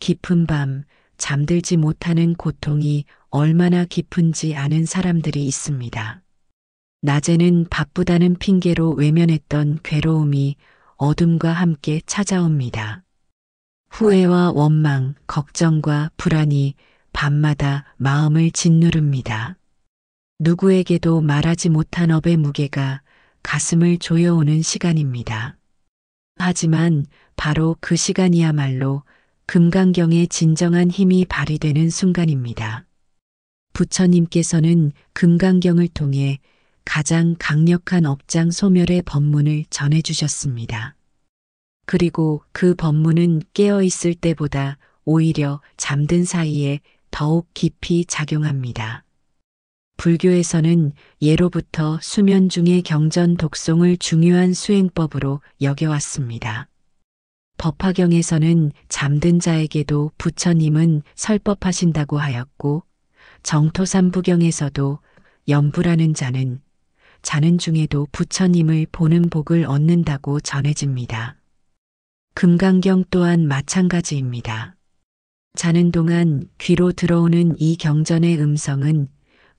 깊은 밤 잠들지 못하는 고통이 얼마나 깊은지 아는 사람들이 있습니다. 낮에는 바쁘다는 핑계로 외면했던 괴로움이 어둠과 함께 찾아옵니다. 후회와 원망, 걱정과 불안이 밤마다 마음을 짓누릅니다. 누구에게도 말하지 못한 업의 무게가 가슴을 조여오는 시간입니다. 하지만 바로 그 시간이야말로 금강경의 진정한 힘이 발휘되는 순간입니다. 부처님께서는 금강경을 통해 가장 강력한 업장 소멸의 법문을 전해주셨습니다. 그리고 그 법문은 깨어있을 때보다 오히려 잠든 사이에 더욱 깊이 작용합니다. 불교에서는 예로부터 수면 중의 경전 독송을 중요한 수행법으로 여겨왔습니다. 법화경에서는 잠든 자에게도 부처님은 설법하신다고 하였고, 정토삼부경에서도 염불하는 자는 자는 중에도 부처님을 보는 복을 얻는다고 전해집니다. 금강경 또한 마찬가지입니다. 자는 동안 귀로 들어오는 이 경전의 음성은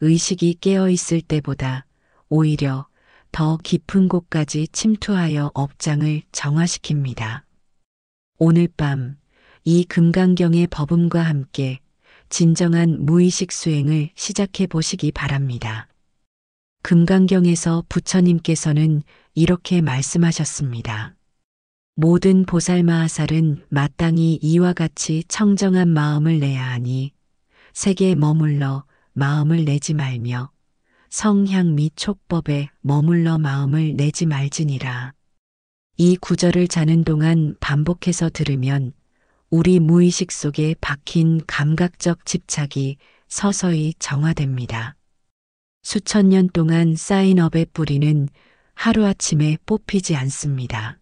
의식이 깨어있을 때보다 오히려 더 깊은 곳까지 침투하여 업장을 정화시킵니다. 오늘 밤 이 금강경의 법음과 함께 진정한 무의식 수행을 시작해 보시기 바랍니다. 금강경에서 부처님께서는 이렇게 말씀하셨습니다. 모든 보살마하살은 마땅히 이와 같이 청정한 마음을 내야 하니 색에 머물러 마음을 내지 말며 성향 및 촉법에 머물러 마음을 내지 말지니라. 이 구절을 자는 동안 반복해서 들으면 우리 무의식 속에 박힌 감각적 집착이 서서히 정화됩니다. 수천 년 동안 쌓인 업의 뿌리는 하루아침에 뽑히지 않습니다.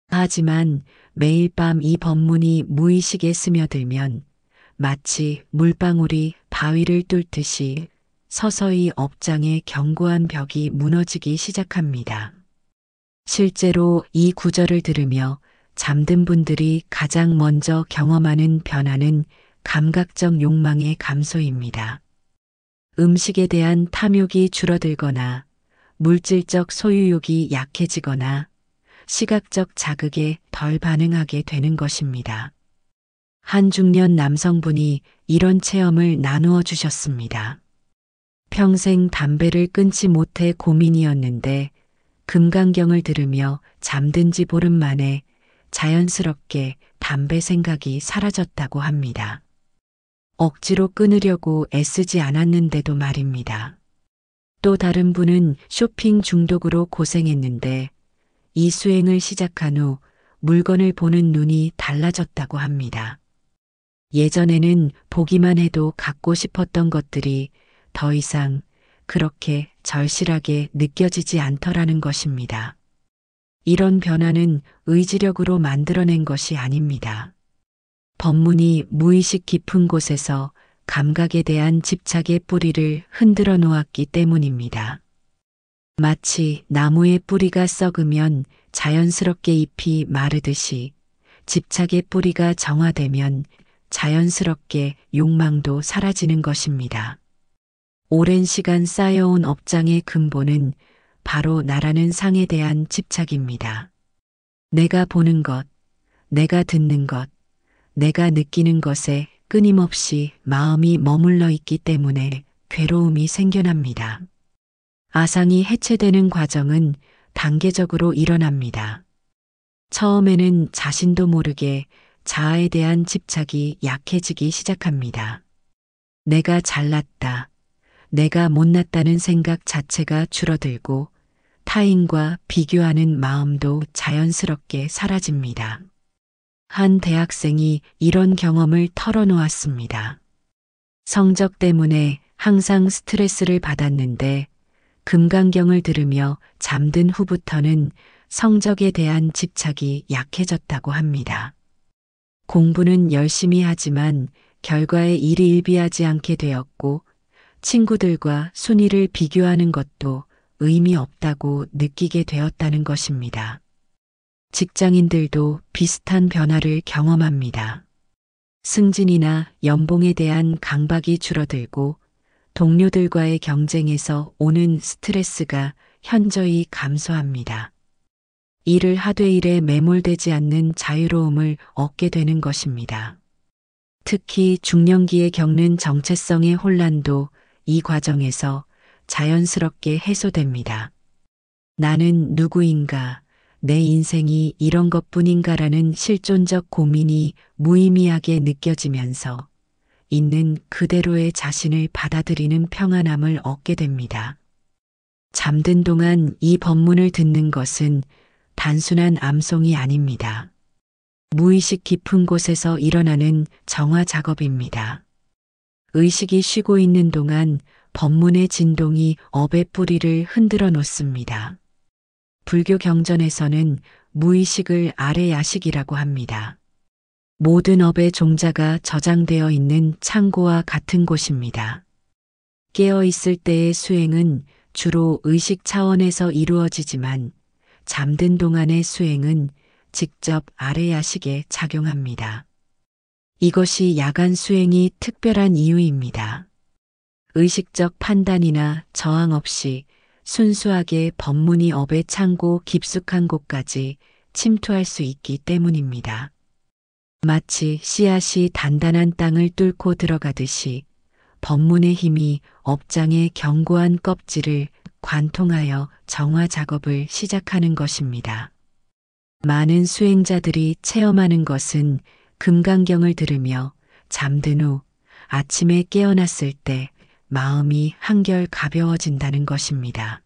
하지만 매일 밤 이 법문이 무의식에 스며들면 마치 물방울이 바위를 뚫듯이 서서히 업장의 견고한 벽이 무너지기 시작합니다. 실제로 이 구절을 들으며 잠든 분들이 가장 먼저 경험하는 변화는 감각적 욕망의 감소입니다. 음식에 대한 탐욕이 줄어들거나 물질적 소유욕이 약해지거나 시각적 자극에 덜 반응하게 되는 것입니다. 한 중년 남성분이 이런 체험을 나누어 주셨습니다. 평생 담배를 끊지 못해 고민이었는데 금강경을 들으며 잠든 지 보름 만에 자연스럽게 담배 생각이 사라졌다고 합니다. 억지로 끊으려고 애쓰지 않았는데도 말입니다. 또 다른 분은 쇼핑 중독으로 고생했는데 이 수행을 시작한 후 물건을 보는 눈이 달라졌다고 합니다. 예전에는 보기만 해도 갖고 싶었던 것들이 더 이상 그렇게 절실하게 느껴지지 않더라는 것입니다. 이런 변화는 의지력으로 만들어낸 것이 아닙니다. 법문이 무의식 깊은 곳에서 감각에 대한 집착의 뿌리를 흔들어 놓았기 때문입니다. 마치 나무의 뿌리가 썩으면 자연스럽게 잎이 마르듯이 집착의 뿌리가 정화되면 자연스럽게 욕망도 사라지는 것입니다. 오랜 시간 쌓여온 업장의 근본은 바로 나라는 상에 대한 집착입니다. 내가 보는 것, 내가 듣는 것, 내가 느끼는 것에 끊임없이 마음이 머물러 있기 때문에 괴로움이 생겨납니다. 아상이 해체되는 과정은 단계적으로 일어납니다. 처음에는 자신도 모르게 자아에 대한 집착이 약해지기 시작합니다. 내가 잘났다, 내가 못났다는 생각 자체가 줄어들고 타인과 비교하는 마음도 자연스럽게 사라집니다. 한 대학생이 이런 경험을 털어놓았습니다. 성적 때문에 항상 스트레스를 받았는데 금강경을 들으며 잠든 후부터는 성적에 대한 집착이 약해졌다고 합니다. 공부는 열심히 하지만 결과에 일희일비하지 않게 되었고 친구들과 순위를 비교하는 것도 의미 없다고 느끼게 되었다는 것입니다. 직장인들도 비슷한 변화를 경험합니다. 승진이나 연봉에 대한 강박이 줄어들고 동료들과의 경쟁에서 오는 스트레스가 현저히 감소합니다. 일을 하되 일에 매몰되지 않는 자유로움을 얻게 되는 것입니다. 특히 중년기에 겪는 정체성의 혼란도 이 과정에서 자연스럽게 해소됩니다. 나는 누구인가, 내 인생이 이런 것뿐인가라는 실존적 고민이 무의미하게 느껴지면서 있는 그대로의 자신을 받아들이는 평안함을 얻게 됩니다. 잠든 동안 이 법문을 듣는 것은 단순한 암송이 아닙니다. 무의식 깊은 곳에서 일어나는 정화 작업입니다. 의식이 쉬고 있는 동안 법문의 진동이 업의 뿌리를 흔들어 놓습니다. 불교 경전에서는 무의식을 아래 야식이라고 합니다. 모든 업의 종자가 저장되어 있는 창고와 같은 곳입니다. 깨어 있을 때의 수행은 주로 의식 차원에서 이루어지지만 잠든 동안의 수행은 직접 아래 야식에 작용합니다. 이것이 야간 수행이 특별한 이유입니다. 의식적 판단이나 저항 없이 순수하게 법문이 업의 창고 깊숙한 곳까지 침투할 수 있기 때문입니다. 마치 씨앗이 단단한 땅을 뚫고 들어가듯이 법문의 힘이 업장의 견고한 껍질을 관통하여 정화 작업을 시작하는 것입니다. 많은 수행자들이 체험하는 것은 금강경을 들으며 잠든 후 아침에 깨어났을 때 마음이 한결 가벼워진다는 것입니다.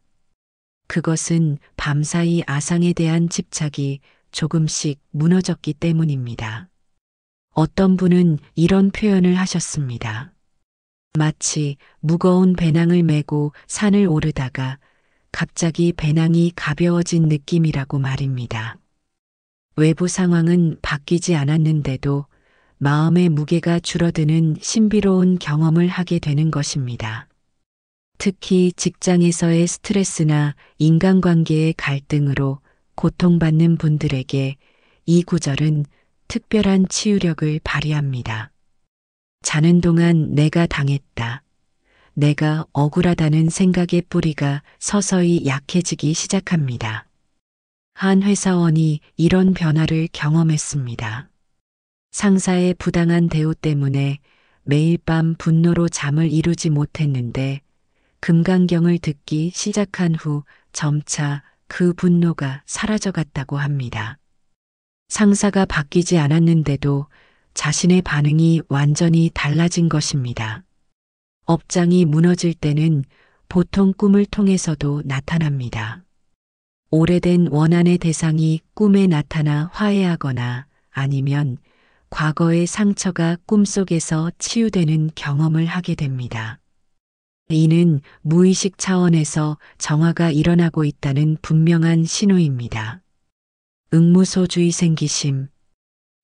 그것은 밤사이 아상에 대한 집착이 조금씩 무너졌기 때문입니다. 어떤 분은 이런 표현을 하셨습니다. 마치 무거운 배낭을 메고 산을 오르다가 갑자기 배낭이 가벼워진 느낌이라고 말입니다. 외부 상황은 바뀌지 않았는데도 마음의 무게가 줄어드는 신비로운 경험을 하게 되는 것입니다. 특히 직장에서의 스트레스나 인간관계의 갈등으로 고통받는 분들에게 이 구절은 특별한 치유력을 발휘합니다. 자는 동안 내가 당했다. 내가 억울하다는 생각의 뿌리가 서서히 약해지기 시작합니다. 한 회사원이 이런 변화를 경험했습니다. 상사의 부당한 대우 때문에 매일 밤 분노로 잠을 이루지 못했는데 금강경을 듣기 시작한 후 점차 그 분노가 사라져갔다고 합니다. 상사가 바뀌지 않았는데도 자신의 반응이 완전히 달라진 것입니다. 업장이 무너질 때는 보통 꿈을 통해서도 나타납니다. 오래된 원한의 대상이 꿈에 나타나 화해하거나 아니면 과거의 상처가 꿈속에서 치유되는 경험을 하게 됩니다. 이는 무의식 차원에서 정화가 일어나고 있다는 분명한 신호입니다. 응무소주의 생기심.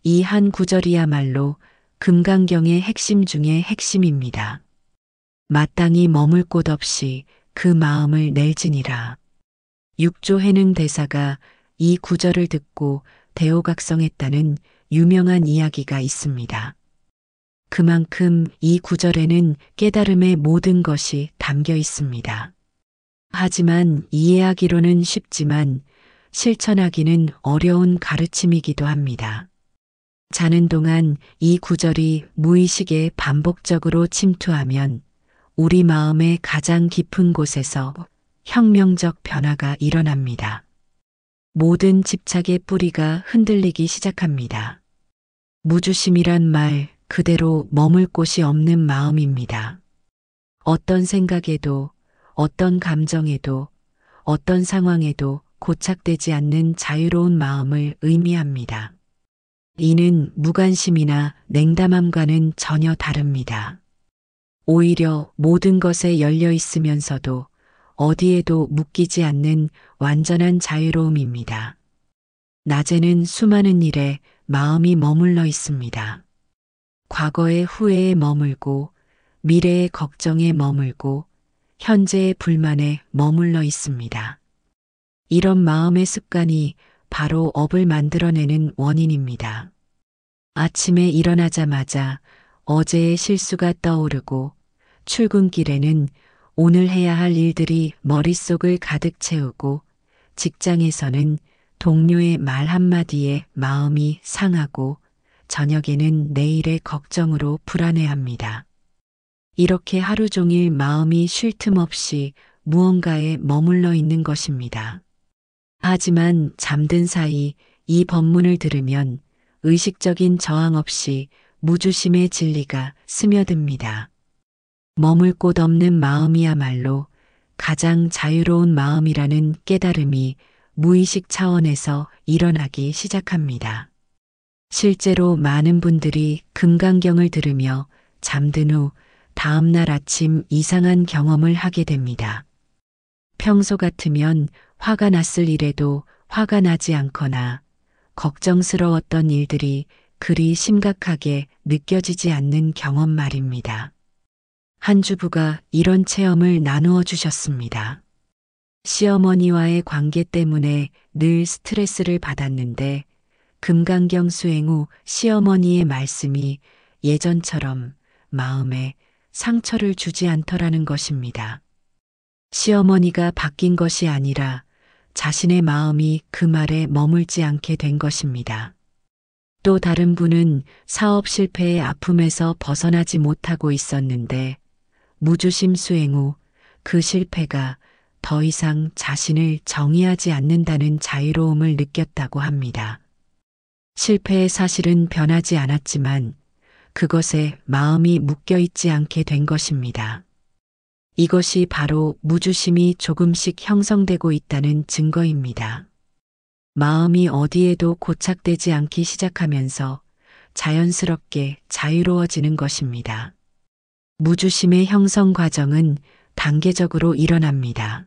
이 한 구절이야말로 금강경의 핵심 중의 핵심입니다. 마땅히 머물 곳 없이 그 마음을 낼지니라. 육조 해능 대사가 이 구절을 듣고 대오각성했다는 유명한 이야기가 있습니다. 그만큼 이 구절에는 깨달음의 모든 것이 담겨 있습니다. 하지만 이해하기로는 쉽지만 실천하기는 어려운 가르침이기도 합니다. 자는 동안 이 구절이 무의식에 반복적으로 침투하면 우리 마음의 가장 깊은 곳에서 혁명적 변화가 일어납니다. 모든 집착의 뿌리가 흔들리기 시작합니다. 무주심이란 말 그대로 머물 곳이 없는 마음입니다. 어떤 생각에도, 어떤 감정에도, 어떤 상황에도 고착되지 않는 자유로운 마음을 의미합니다. 이는 무관심이나 냉담함과는 전혀 다릅니다. 오히려 모든 것에 열려 있으면서도 어디에도 묶이지 않는 완전한 자유로움입니다. 낮에는 수많은 일에 마음이 머물러 있습니다. 과거의 후회에 머물고, 미래의 걱정에 머물고, 현재의 불만에 머물러 있습니다. 이런 마음의 습관이 바로 업을 만들어내는 원인입니다. 아침에 일어나자마자 어제의 실수가 떠오르고 출근길에는 오늘 해야 할 일들이 머릿속을 가득 채우고 직장에서는 동료의 말 한마디에 마음이 상하고 저녁에는 내일의 걱정으로 불안해합니다. 이렇게 하루 종일 마음이 쉴 틈 없이 무언가에 머물러 있는 것입니다. 하지만 잠든 사이 이 법문을 들으면 의식적인 저항 없이 무주심의 진리가 스며듭니다. 머물 곳 없는 마음이야말로 가장 자유로운 마음이라는 깨달음이 무의식 차원에서 일어나기 시작합니다. 실제로 많은 분들이 금강경을 들으며 잠든 후 다음날 아침 이상한 경험을 하게 됩니다. 평소 같으면 화가 났을 일에도 화가 나지 않거나 걱정스러웠던 일들이 그리 심각하게 느껴지지 않는 경험 말입니다. 한 주부가 이런 체험을 나누어 주셨습니다. 시어머니와의 관계 때문에 늘 스트레스를 받았는데 금강경 수행 후 시어머니의 말씀이 예전처럼 마음에 상처를 주지 않더라는 것입니다. 시어머니가 바뀐 것이 아니라 자신의 마음이 그 말에 머물지 않게 된 것입니다. 또 다른 분은 사업 실패의 아픔에서 벗어나지 못하고 있었는데 무주심 수행 후 그 실패가 더 이상 자신을 정의하지 않는다는 자유로움을 느꼈다고 합니다. 실패의 사실은 변하지 않았지만 그것에 마음이 묶여 있지 않게 된 것입니다. 이것이 바로 무주심이 조금씩 형성되고 있다는 증거입니다. 마음이 어디에도 고착되지 않기 시작하면서 자연스럽게 자유로워지는 것입니다. 무주심의 형성 과정은 단계적으로 일어납니다.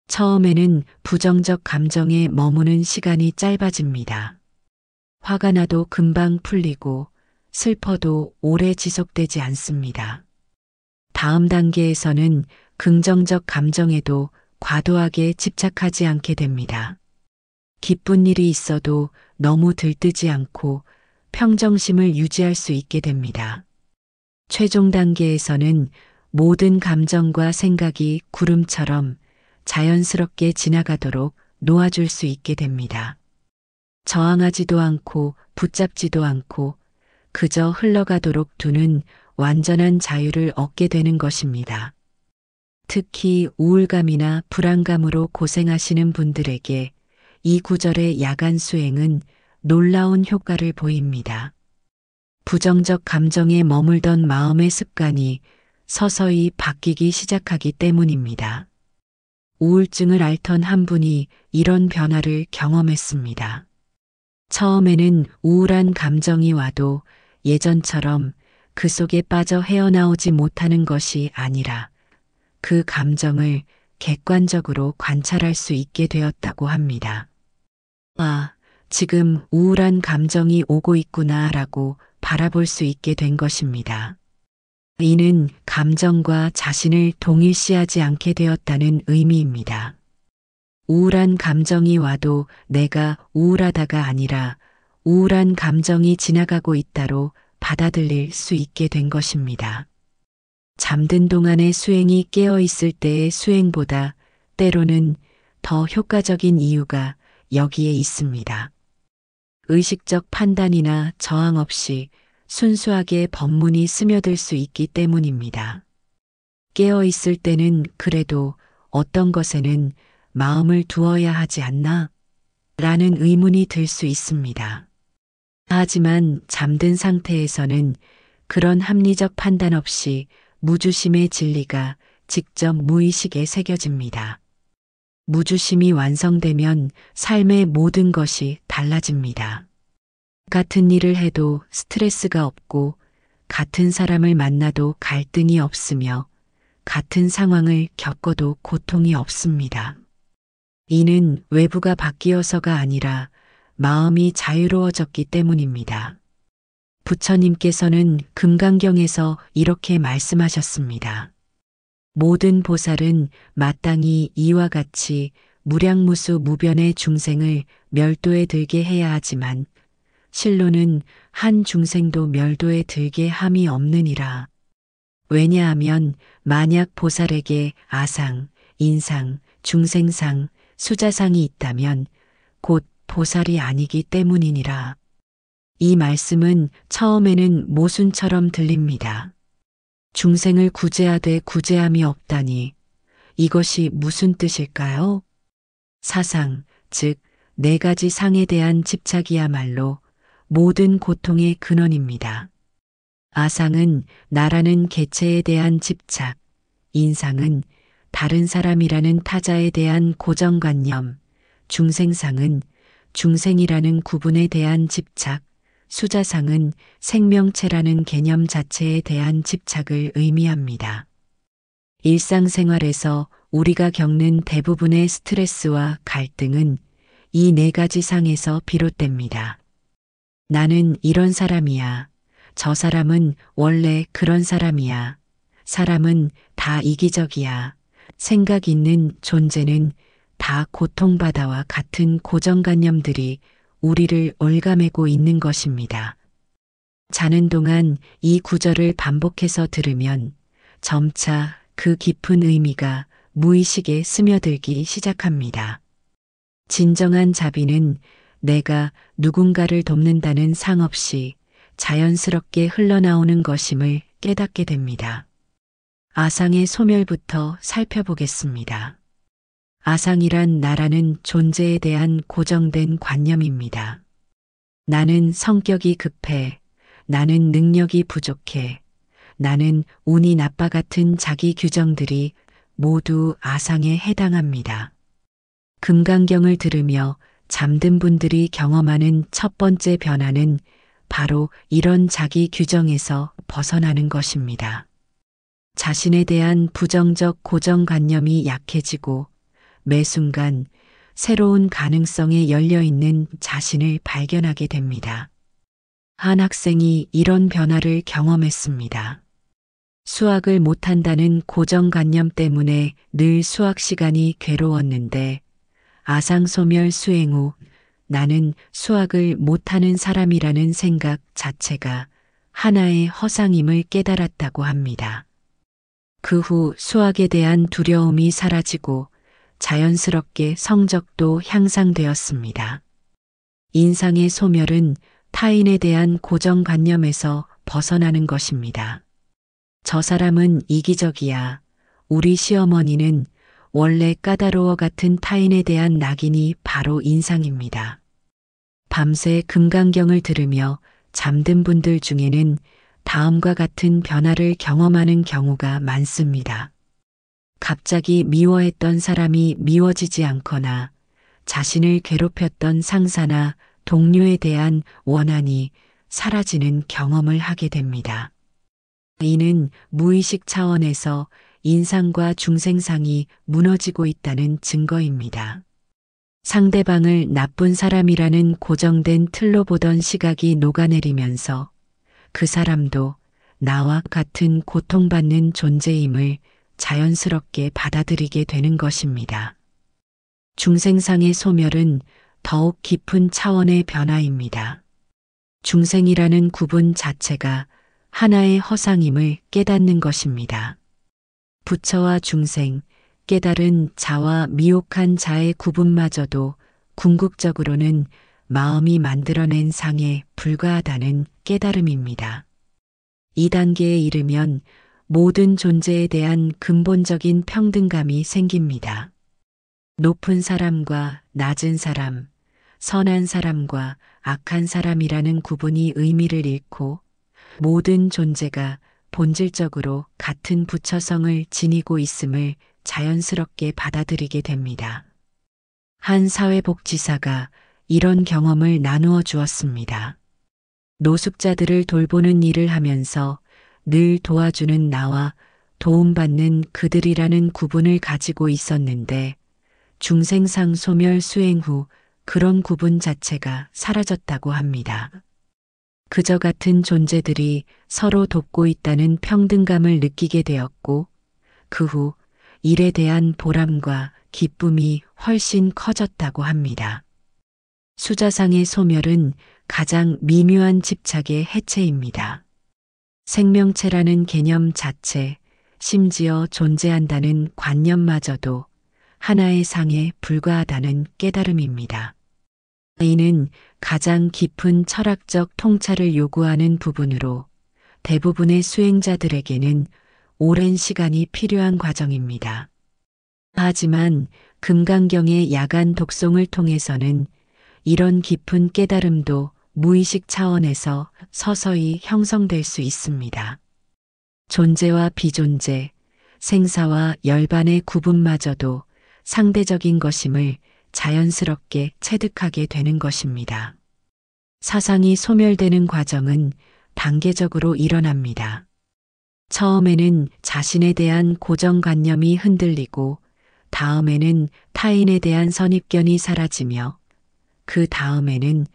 처음에는 부정적 감정에 머무는 시간이 짧아집니다. 화가 나도 금방 풀리고 슬퍼도 오래 지속되지 않습니다. 다음 단계에서는 긍정적 감정에도 과도하게 집착하지 않게 됩니다. 기쁜 일이 있어도 너무 들뜨지 않고 평정심을 유지할 수 있게 됩니다. 최종 단계에서는 모든 감정과 생각이 구름처럼 자연스럽게 지나가도록 놓아줄 수 있게 됩니다. 저항하지도 않고 붙잡지도 않고 그저 흘러가도록 두는 완전한 자유를 얻게 되는 것입니다. 특히 우울감이나 불안감으로 고생하시는 분들에게 이 구절의 야간 수행은 놀라운 효과를 보입니다. 부정적 감정에 머물던 마음의 습관이 서서히 바뀌기 시작하기 때문입니다. 우울증을 앓던 한 분이 이런 변화를 경험했습니다. 처음에는 우울한 감정이 와도 예전처럼 그 속에 빠져 헤어나오지 못하는 것이 아니라 그 감정을 객관적으로 관찰할 수 있게 되었다고 합니다. 아, 지금 우울한 감정이 오고 있구나라고 바라볼 수 있게 된 것입니다. 이는 감정과 자신을 동일시하지 않게 되었다는 의미입니다. 우울한 감정이 와도 내가 우울하다가 아니라 우울한 감정이 지나가고 있다로 받아들일 수 있게 된 것입니다. 잠든 동안의 수행이 깨어 있을 때의 수행보다 때로는 더 효과적인 이유가 여기에 있습니다. 의식적 판단이나 저항 없이 순수하게 법문이 스며들 수 있기 때문입니다. 깨어 있을 때는 그래도 어떤 것에는 마음을 두어야 하지 않나? 라는 의문이 들 수 있습니다. 하지만 잠든 상태에서는 그런 합리적 판단 없이 무주심의 진리가 직접 무의식에 새겨집니다. 무주심이 완성되면 삶의 모든 것이 달라집니다. 같은 일을 해도 스트레스가 없고 같은 사람을 만나도 갈등이 없으며 같은 상황을 겪어도 고통이 없습니다. 이는 외부가 바뀌어서가 아니라 마음이 자유로워졌기 때문입니다. 부처님께서는 금강경에서 이렇게 말씀하셨습니다. 모든 보살은 마땅히 이와 같이 무량무수 무변의 중생을 멸도에 들게 해야 하지만 실로는 한 중생도 멸도에 들게 함이 없느니라. 왜냐하면 만약 보살에게 아상, 인상, 중생상, 수자상이 있다면 곧 보살이 아니기 때문이니라. 이 말씀은 처음에는 모순처럼 들립니다. 중생을 구제하되 구제함이 없다니 이것이 무슨 뜻일까요? 사상, 즉 네 가지 상에 대한 집착이야말로 모든 고통의 근원입니다. 아상은 나라는 개체에 대한 집착, 인상은 다른 사람이라는 타자에 대한 고정관념, 중생상은 중생이라는 구분에 대한 집착, 수자상은 생명체라는 개념 자체에 대한 집착을 의미합니다. 일상생활에서 우리가 겪는 대부분의 스트레스와 갈등은 이 네 가지 상에서 비롯됩니다. 나는 이런 사람이야. 저 사람은 원래 그런 사람이야. 사람은 다 이기적이야. 생각 있는 존재는 다 고통바다와 같은 고정관념들이 우리를 올가매고 있는 것입니다. 자는 동안 이 구절을 반복해서 들으면 점차 그 깊은 의미가 무의식에 스며들기 시작합니다. 진정한 자비는 내가 누군가를 돕는다는 상 없이 자연스럽게 흘러나오는 것임을 깨닫게 됩니다. 아상의 소멸부터 살펴보겠습니다. 아상이란 나라는 존재에 대한 고정된 관념입니다. 나는 성격이 급해. 나는 능력이 부족해. 나는 운이 나빠 같은 자기 규정들이 모두 아상에 해당합니다. 금강경을 들으며 잠든 분들이 경험하는 첫 번째 변화는 바로 이런 자기 규정에서 벗어나는 것입니다. 자신에 대한 부정적 고정관념이 약해지고 매 순간 새로운 가능성에 열려있는 자신을 발견하게 됩니다. 한 학생이 이런 변화를 경험했습니다. 수학을 못한다는 고정관념 때문에 늘 수학 시간이 괴로웠는데 아상소멸 수행 후 나는 수학을 못하는 사람이라는 생각 자체가 하나의 허상임을 깨달았다고 합니다. 그 후 수학에 대한 두려움이 사라지고 자연스럽게 성적도 향상되었습니다. 인상의 소멸은 타인에 대한 고정관념에서 벗어나는 것입니다. 저 사람은 이기적이야. 우리 시어머니는 원래 까다로워 같은 타인에 대한 낙인이 바로 인상입니다. 밤새 금강경을 들으며 잠든 분들 중에는 다음과 같은 변화를 경험하는 경우가 많습니다. 갑자기 미워했던 사람이 미워지지 않거나 자신을 괴롭혔던 상사나 동료에 대한 원한이 사라지는 경험을 하게 됩니다. 이는 무의식 차원에서 인상과 중생상이 무너지고 있다는 증거입니다. 상대방을 나쁜 사람이라는 고정된 틀로 보던 시각이 녹아내리면서 그 사람도 나와 같은 고통받는 존재임을 자연스럽게 받아들이게 되는 것입니다. 중생상의 소멸은 더욱 깊은 차원의 변화입니다. 중생이라는 구분 자체가 하나의 허상임을 깨닫는 것입니다. 부처와 중생, 깨달은 자와 미혹한 자의 구분마저도 궁극적으로는 마음이 만들어낸 상에 불과하다는 깨달음입니다. 이 단계에 이르면 모든 존재에 대한 근본적인 평등감이 생깁니다. 높은 사람과 낮은 사람, 선한 사람과 악한 사람이라는 구분이 의미를 잃고 모든 존재가 본질적으로 같은 부처성을 지니고 있음을 자연스럽게 받아들이게 됩니다. 한 사회복지사가 이런 경험을 나누어 주었습니다. 노숙자들을 돌보는 일을 하면서 늘 도와주는 나와 도움받는 그들이라는 구분을 가지고 있었는데 중생상 소멸 수행 후 그런 구분 자체가 사라졌다고 합니다. 그저 같은 존재들이 서로 돕고 있다는 평등감을 느끼게 되었고 그 후 일에 대한 보람과 기쁨이 훨씬 커졌다고 합니다. 수자상의 소멸은 가장 미묘한 집착의 해체입니다. 생명체라는 개념 자체, 심지어 존재한다는 관념마저도 하나의 상에 불과하다는 깨달음입니다. 이는 가장 깊은 철학적 통찰을 요구하는 부분으로 대부분의 수행자들에게는 오랜 시간이 필요한 과정입니다. 하지만 금강경의 야간 독송을 통해서는 이런 깊은 깨달음도 무의식 차원에서 서서히 형성될 수 있습니다. 존재와 비존재, 생사와 열반의 구분마저도 상대적인 것임을 자연스럽게 체득하게 되는 것입니다. 사상이 소멸되는 과정은 단계적으로 일어납니다. 처음에는 자신에 대한 고정관념이 흔들리고 다음에는 타인에 대한 선입견이 사라지며 그 다음에는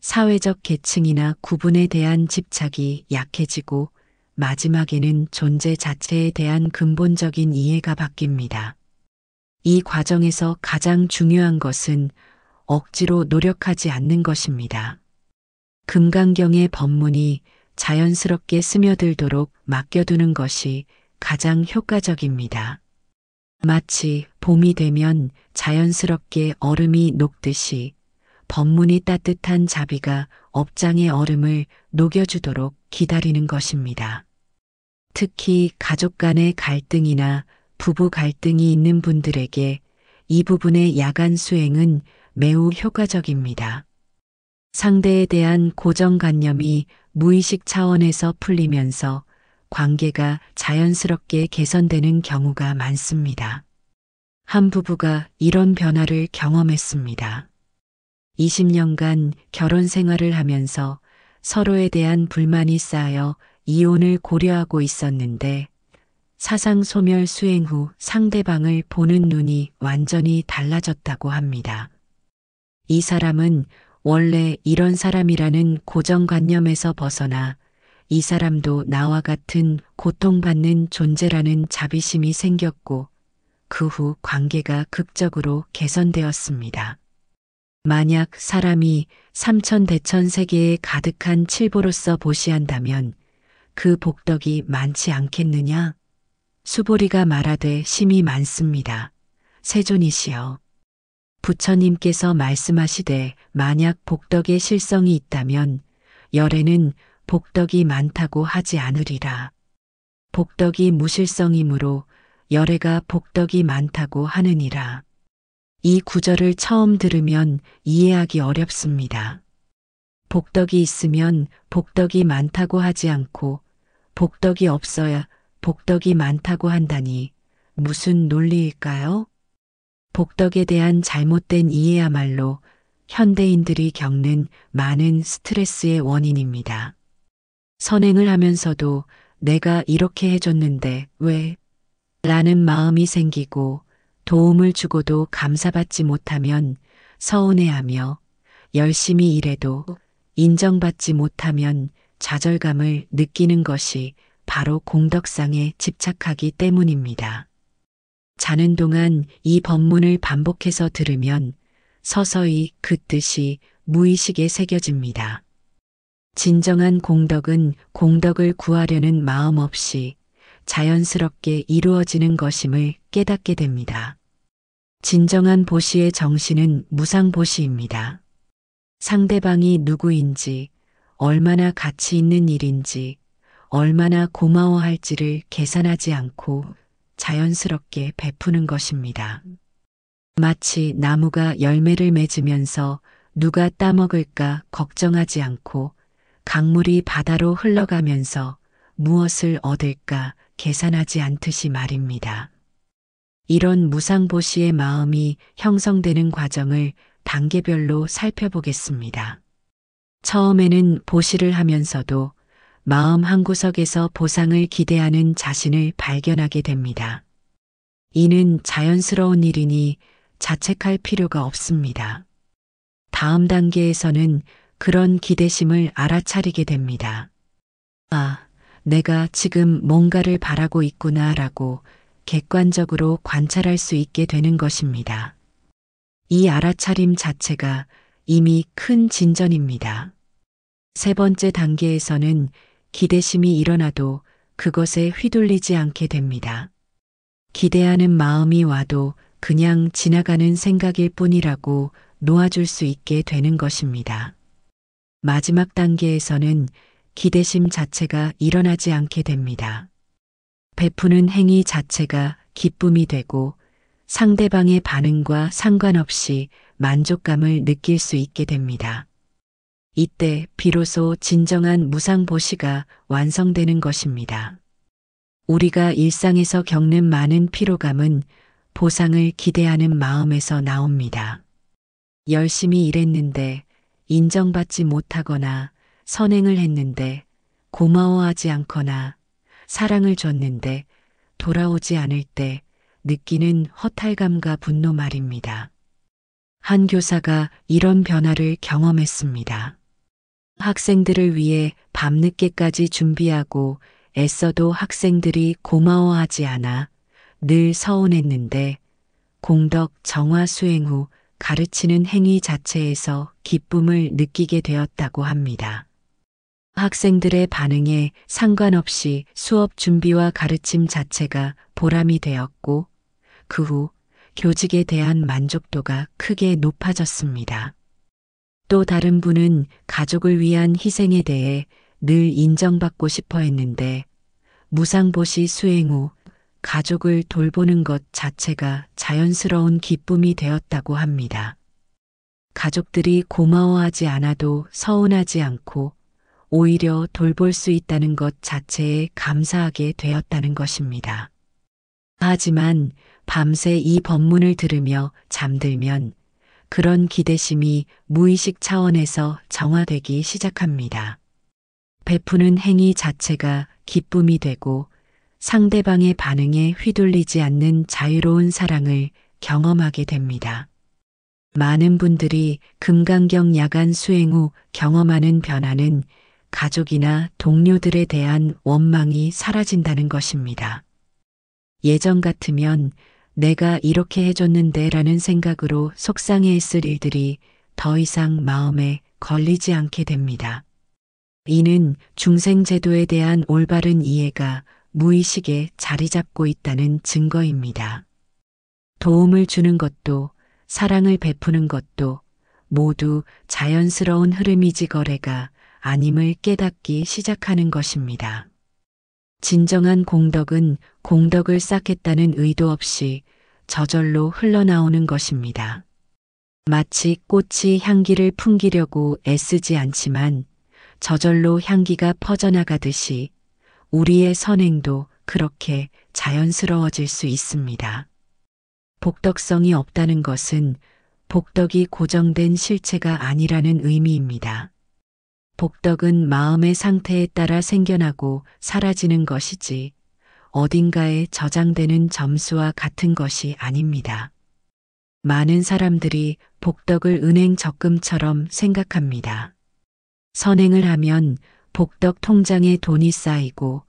사회적 계층이나 구분에 대한 집착이 약해지고 마지막에는 존재 자체에 대한 근본적인 이해가 바뀝니다. 이 과정에서 가장 중요한 것은 억지로 노력하지 않는 것입니다. 금강경의 법문이 자연스럽게 스며들도록 맡겨두는 것이 가장 효과적입니다. 마치 봄이 되면 자연스럽게 얼음이 녹듯이 법문이 따뜻한 자비가 업장의 얼음을 녹여주도록 기다리는 것입니다. 특히 가족 간의 갈등이나 부부 갈등이 있는 분들에게 이 부분의 야간 수행은 매우 효과적입니다. 상대에 대한 고정관념이 무의식 차원에서 풀리면서 관계가 자연스럽게 개선되는 경우가 많습니다. 한 부부가 이런 변화를 경험했습니다. 20년간 결혼 생활을 하면서 서로에 대한 불만이 쌓여 이혼을 고려하고 있었는데 사상 소멸 수행 후 상대방을 보는 눈이 완전히 달라졌다고 합니다. 이 사람은 원래 이런 사람이라는 고정관념에서 벗어나 이 사람도 나와 같은 고통받는 존재라는 자비심이 생겼고 그 후 관계가 극적으로 개선되었습니다. 만약 사람이 삼천대천 세계에 가득한 칠보로서 보시한다면 그 복덕이 많지 않겠느냐? 수보리가 말하되 심이 많습니다. 세존이시여. 부처님께서 말씀하시되 만약 복덕의 실성이 있다면 열에는 복덕이 많다고 하지 않으리라. 복덕이 무실성이므로 열애가 복덕이 많다고 하느니라. 이 구절을 처음 들으면 이해하기 어렵습니다. 복덕이 있으면 복덕이 많다고 하지 않고 복덕이 없어야 복덕이 많다고 한다니 무슨 논리일까요? 복덕에 대한 잘못된 이해야말로 현대인들이 겪는 많은 스트레스의 원인입니다. 선행을 하면서도 내가 이렇게 해줬는데 왜? 라는 마음이 생기고 도움을 주고도 감사받지 못하면 서운해하며 열심히 일해도 인정받지 못하면 좌절감을 느끼는 것이 바로 공덕상에 집착하기 때문입니다. 자는 동안 이 법문을 반복해서 들으면 서서히 그 뜻이 무의식에 새겨집니다. 진정한 공덕은 공덕을 구하려는 마음 없이 자연스럽게 이루어지는 것임을 깨닫게 됩니다. 진정한 보시의 정신은 무상보시입니다. 상대방이 누구인지, 얼마나 가치 있는 일인지, 얼마나 고마워할지를 계산하지 않고 자연스럽게 베푸는 것입니다. 마치 나무가 열매를 맺으면서 누가 따먹을까 걱정하지 않고 강물이 바다로 흘러가면서 무엇을 얻을까 계산하지 않듯이 말입니다. 이런 무상보시의 마음이 형성되는 과정을 단계별로 살펴보겠습니다. 처음에는 보시를 하면서도 마음 한구석에서 보상을 기대하는 자신을 발견하게 됩니다. 이는 자연스러운 일이니 자책할 필요가 없습니다. 다음 단계에서는 그런 기대심을 알아차리게 됩니다. 아, 내가 지금 뭔가를 바라고 있구나라고 객관적으로 관찰할 수 있게 되는 것입니다. 이 알아차림 자체가 이미 큰 진전입니다. 세 번째 단계에서는 기대심이 일어나도 그것에 휘둘리지 않게 됩니다. 기대하는 마음이 와도 그냥 지나가는 생각일 뿐이라고 놓아줄 수 있게 되는 것입니다. 마지막 단계에서는 기대심 자체가 일어나지 않게 됩니다. 베푸는 행위 자체가 기쁨이 되고 상대방의 반응과 상관없이 만족감을 느낄 수 있게 됩니다. 이때 비로소 진정한 무상보시가 완성되는 것입니다. 우리가 일상에서 겪는 많은 피로감은 보상을 기대하는 마음에서 나옵니다. 열심히 일했는데 인정받지 못하거나 선행을 했는데 고마워하지 않거나 사랑을 줬는데 돌아오지 않을 때 느끼는 허탈감과 분노 말입니다. 한 교사가 이런 변화를 경험했습니다. 학생들을 위해 밤늦게까지 준비하고 애써도 학생들이 고마워하지 않아 늘 서운했는데 공덕 정화 수행 후 가르치는 행위 자체에서 기쁨을 느끼게 되었다고 합니다. 학생들의 반응에 상관없이 수업 준비와 가르침 자체가 보람이 되었고 그 후 교직에 대한 만족도가 크게 높아졌습니다. 또 다른 분은 가족을 위한 희생에 대해 늘 인정받고 싶어 했는데 무상보시 수행 후 가족을 돌보는 것 자체가 자연스러운 기쁨이 되었다고 합니다. 가족들이 고마워하지 않아도 서운하지 않고 오히려 돌볼 수 있다는 것 자체에 감사하게 되었다는 것입니다. 하지만 밤새 이 법문을 들으며 잠들면 그런 기대심이 무의식 차원에서 정화되기 시작합니다. 베푸는 행위 자체가 기쁨이 되고 상대방의 반응에 휘둘리지 않는 자유로운 사랑을 경험하게 됩니다. 많은 분들이 금강경 야간 수행 후 경험하는 변화는 가족이나 동료들에 대한 원망이 사라진다는 것입니다. 예전 같으면 내가 이렇게 해줬는데 라는 생각으로 속상해했을 일들이 더 이상 마음에 걸리지 않게 됩니다. 이는 중생제도에 대한 올바른 이해가 무의식에 자리 잡고 있다는 증거입니다. 도움을 주는 것도 사랑을 베푸는 것도 모두 자연스러운 흐름이지 거래가 아님을 깨닫기 시작하는 것입니다. 진정한 공덕은 공덕을 쌓겠다는 의도 없이 저절로 흘러나오는 것입니다. 마치 꽃이 향기를 풍기려고 애쓰지 않지만 저절로 향기가 퍼져나가듯이 우리의 선행도 그렇게 자연스러워질 수 있습니다. 복덕성이 없다는 것은 복덕이 고정된 실체가 아니라는 의미입니다. 복덕은 마음의 상태에 따라 생겨나고 사라지는 것이지 어딘가에 저장되는 점수와 같은 것이 아닙니다. 많은 사람들이 복덕을 은행 적금처럼 생각합니다. 선행을 하면 복덕 통장에 돈이 쌓이고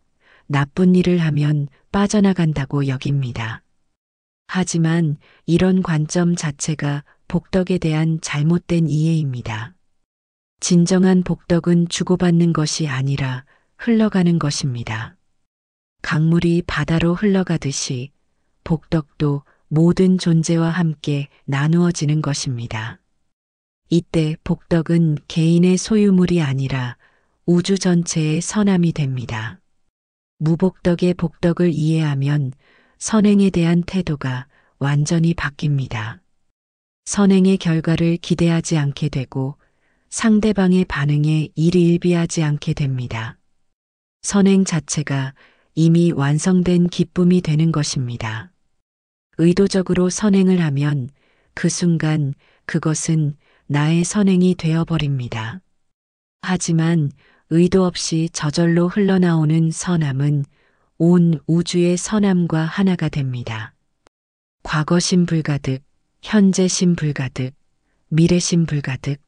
나쁜 일을 하면 빠져나간다고 여깁니다. 하지만 이런 관점 자체가 복덕에 대한 잘못된 이해입니다. 진정한 복덕은 주고받는 것이 아니라 흘러가는 것입니다. 강물이 바다로 흘러가듯이 복덕도 모든 존재와 함께 나누어지는 것입니다. 이때 복덕은 개인의 소유물이 아니라 우주 전체의 선함이 됩니다. 무복덕의 복덕을 이해하면 선행에 대한 태도가 완전히 바뀝니다. 선행의 결과를 기대하지 않게 되고 상대방의 반응에 일희일비하지 않게 됩니다. 선행 자체가 이미 완성된 기쁨이 되는 것입니다. 의도적으로 선행을 하면 그 순간 그것은 나의 선행이 되어버립니다. 하지만 의도 없이 저절로 흘러나오는 선함은 온 우주의 선함과 하나가 됩니다. 과거심 불가득, 현재심 불가득, 미래심 불가득.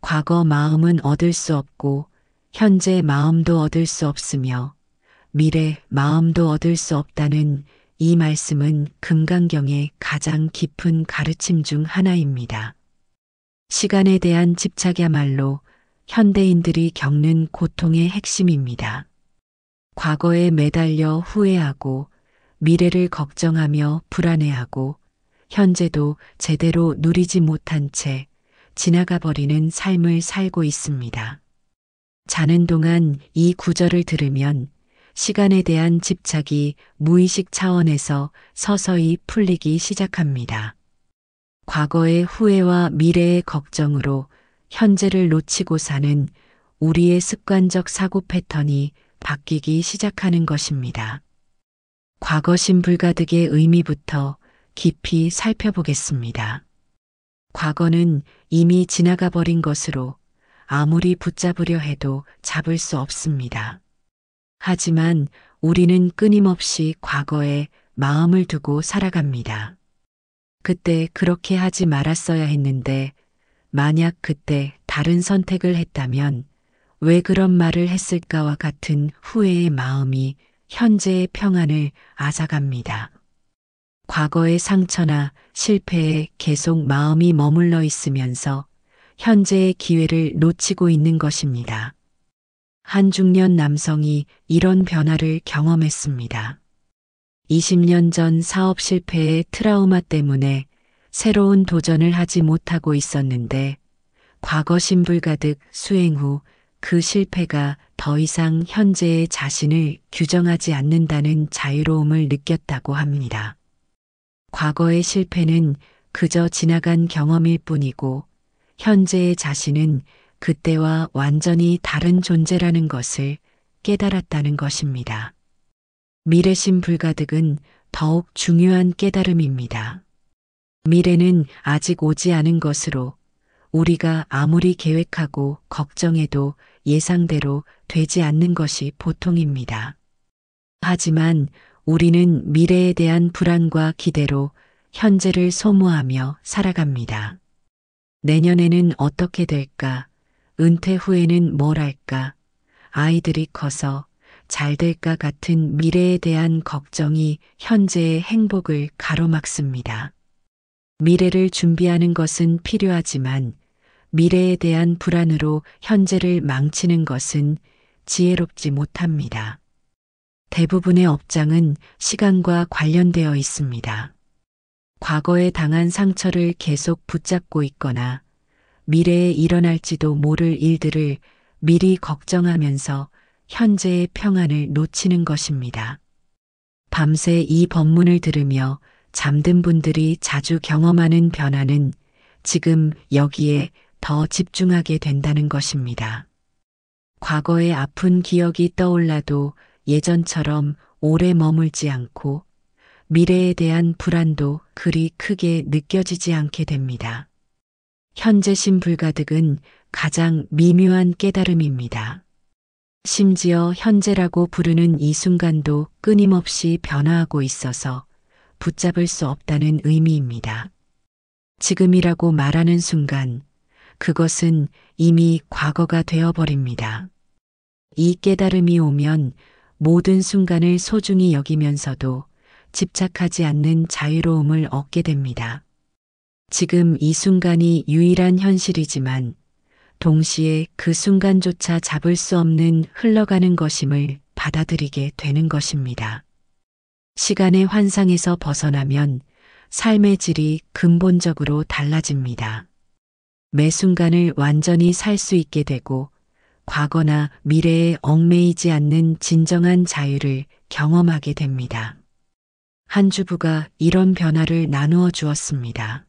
과거 마음은 얻을 수 없고 현재 마음도 얻을 수 없으며 미래 마음도 얻을 수 없다는 이 말씀은 금강경의 가장 깊은 가르침 중 하나입니다. 시간에 대한 집착이야말로 현대인들이 겪는 고통의 핵심입니다. 과거에 매달려 후회하고 미래를 걱정하며 불안해하고 현재도 제대로 누리지 못한 채 지나가 버리는 삶을 살고 있습니다. 자는 동안 이 구절을 들으면 시간에 대한 집착이 무의식 차원에서 서서히 풀리기 시작합니다. 과거의 후회와 미래의 걱정으로 현재를 놓치고 사는 우리의 습관적 사고 패턴이 바뀌기 시작하는 것입니다. 과거심 불가득의 의미부터 깊이 살펴보겠습니다. 과거는 이미 지나가 버린 것으로 아무리 붙잡으려 해도 잡을 수 없습니다. 하지만 우리는 끊임없이 과거에 마음을 두고 살아갑니다. 그때 그렇게 하지 말았어야 했는데, 만약 그때 다른 선택을 했다면 왜 그런 말을 했을까와 같은 후회의 마음이 현재의 평안을 앗아갑니다. 과거의 상처나 실패에 계속 마음이 머물러 있으면서 현재의 기회를 놓치고 있는 것입니다. 한 중년 남성이 이런 변화를 경험했습니다. 20년 전 사업 실패의 트라우마 때문에 새로운 도전을 하지 못하고 있었는데, 과거 심불 가득 수행 후 그 실패가 더 이상 현재의 자신을 규정하지 않는다는 자유로움을 느꼈다고 합니다. 과거의 실패는 그저 지나간 경험일 뿐이고 현재의 자신은 그때와 완전히 다른 존재라는 것을 깨달았다는 것입니다. 미래심 불가득은 더욱 중요한 깨달음입니다. 미래는 아직 오지 않은 것으로 우리가 아무리 계획하고 걱정해도 예상대로 되지 않는 것이 보통입니다. 하지만 우리는 미래에 대한 불안과 기대로 현재를 소모하며 살아갑니다. 내년에는 어떻게 될까? 은퇴 후에는 뭘 할까? 아이들이 커서 잘 될까 같은 미래에 대한 걱정이 현재의 행복을 가로막습니다. 미래를 준비하는 것은 필요하지만 미래에 대한 불안으로 현재를 망치는 것은 지혜롭지 못합니다. 대부분의 업장은 시간과 관련되어 있습니다. 과거에 당한 상처를 계속 붙잡고 있거나 미래에 일어날지도 모를 일들을 미리 걱정하면서 현재의 평안을 놓치는 것입니다. 밤새 이 법문을 들으며 잠든 분들이 자주 경험하는 변화는 지금 여기에 더 집중하게 된다는 것입니다. 과거의 아픈 기억이 떠올라도 예전처럼 오래 머물지 않고 미래에 대한 불안도 그리 크게 느껴지지 않게 됩니다. 현재심 불가득은 가장 미묘한 깨달음입니다. 심지어 현재라고 부르는 이 순간도 끊임없이 변화하고 있어서 붙잡을 수 없다는 의미입니다. 지금이라고 말하는 순간, 그것은 이미 과거가 되어버립니다. 이 깨달음이 오면 모든 순간을 소중히 여기면서도 집착하지 않는 자유로움을 얻게 됩니다. 지금 이 순간이 유일한 현실이지만 동시에 그 순간조차 잡을 수 없는 흘러가는 것임을 받아들이게 되는 것입니다. 시간의 환상에서 벗어나면 삶의 질이 근본적으로 달라집니다. 매 순간을 완전히 살 수 있게 되고 과거나 미래에 얽매이지 않는 진정한 자유를 경험하게 됩니다. 한 주부가 이런 변화를 나누어 주었습니다.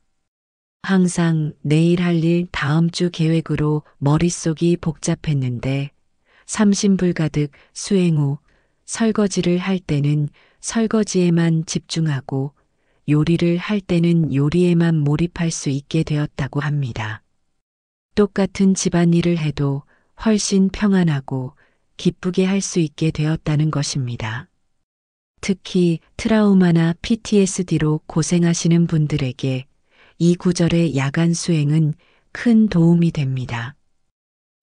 항상 내일 할 일 다음 주 계획으로 머릿속이 복잡했는데 삼심불가득 수행 후 설거지를 할 때는 설거지에만 집중하고 요리를 할 때는 요리에만 몰입할 수 있게 되었다고 합니다. 똑같은 집안일을 해도 훨씬 평안하고 기쁘게 할 수 있게 되었다는 것입니다. 특히 트라우마나 PTSD로 고생하시는 분들에게 이 구절의 야간 수행은 큰 도움이 됩니다.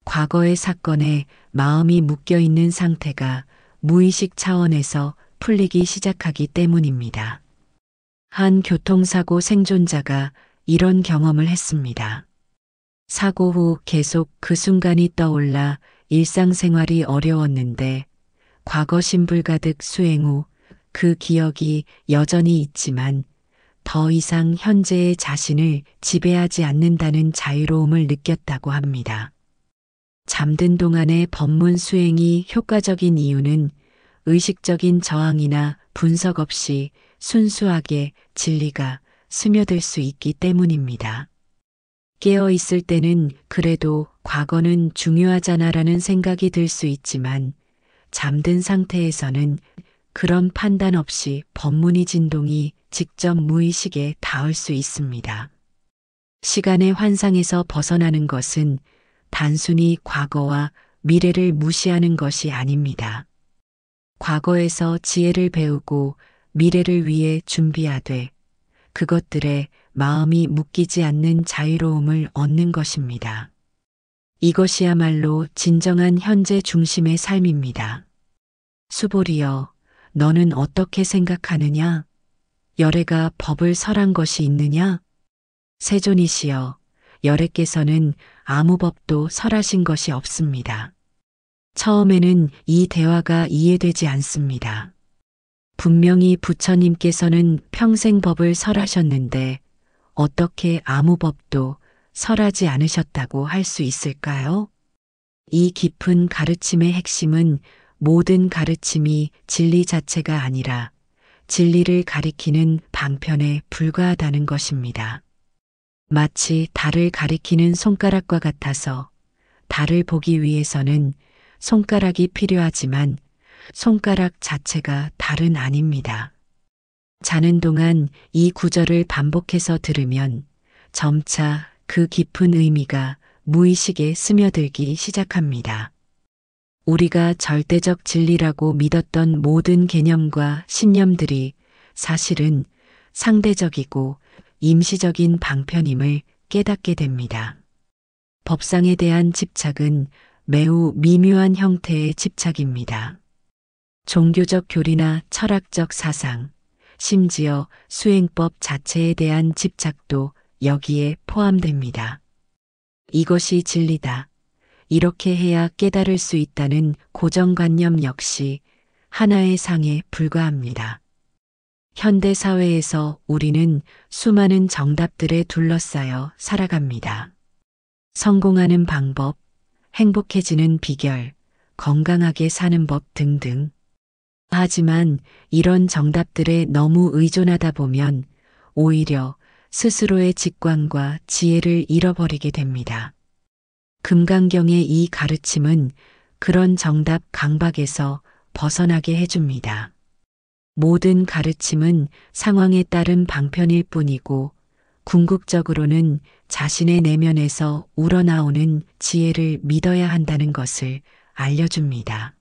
과거의 사건에 마음이 묶여 있는 상태가 무의식 차원에서 풀리기 시작하기 때문입니다. 한 교통사고 생존자가 이런 경험을 했습니다. 사고 후 계속 그 순간이 떠올라 일상생활이 어려웠는데 과거 신불 가득 수행 후 그 기억이 여전히 있지만 더 이상 현재의 자신을 지배하지 않는다는 자유로움을 느꼈다고 합니다. 잠든 동안의 법문 수행이 효과적인 이유는 의식적인 저항이나 분석 없이 순수하게 진리가 스며들 수 있기 때문입니다. 깨어 있을 때는 그래도 과거는 중요하잖아라는 생각이 들 수 있지만 잠든 상태에서는 그런 판단 없이 법문의 진동이 직접 무의식에 닿을 수 있습니다. 시간의 환상에서 벗어나는 것은 단순히 과거와 미래를 무시하는 것이 아닙니다. 과거에서 지혜를 배우고 미래를 위해 준비하되 그것들에 마음이 묶이지 않는 자유로움을 얻는 것입니다. 이것이야말로 진정한 현재 중심의 삶입니다. 수보리여, 너는 어떻게 생각하느냐? 열애가 법을 설한 것이 있느냐? 세존이시여, 열애께서는 아무 법도 설하신 것이 없습니다. 처음에는 이 대화가 이해되지 않습니다. 분명히 부처님께서는 평생 법을 설하셨는데 어떻게 아무 법도 설하지 않으셨다고 할 수 있을까요? 이 깊은 가르침의 핵심은 모든 가르침이 진리 자체가 아니라 진리를 가리키는 방편에 불과하다는 것입니다. 마치 달을 가리키는 손가락과 같아서 달을 보기 위해서는 손가락이 필요하지만 손가락 자체가 달은 아닙니다. 자는 동안 이 구절을 반복해서 들으면 점차 그 깊은 의미가 무의식에 스며들기 시작합니다. 우리가 절대적 진리라고 믿었던 모든 개념과 신념들이 사실은 상대적이고 임시적인 방편임을 깨닫게 됩니다. 법상에 대한 집착은 매우 미묘한 형태의 집착입니다. 종교적 교리나 철학적 사상, 심지어 수행법 자체에 대한 집착도 여기에 포함됩니다. 이것이 진리다. 이렇게 해야 깨달을 수 있다는 고정관념 역시 하나의 상에 불과합니다. 현대 사회에서 우리는 수많은 정답들에 둘러싸여 살아갑니다. 성공하는 방법, 행복해지는 비결, 건강하게 사는 법 등등. 하지만 이런 정답들에 너무 의존하다 보면 오히려 스스로의 직관과 지혜를 잃어버리게 됩니다. 금강경의 이 가르침은 그런 정답 강박에서 벗어나게 해줍니다. 모든 가르침은 상황에 따른 방편일 뿐이고 궁극적으로는 자신의 내면에서 우러나오는 지혜를 믿어야 한다는 것을 알려줍니다.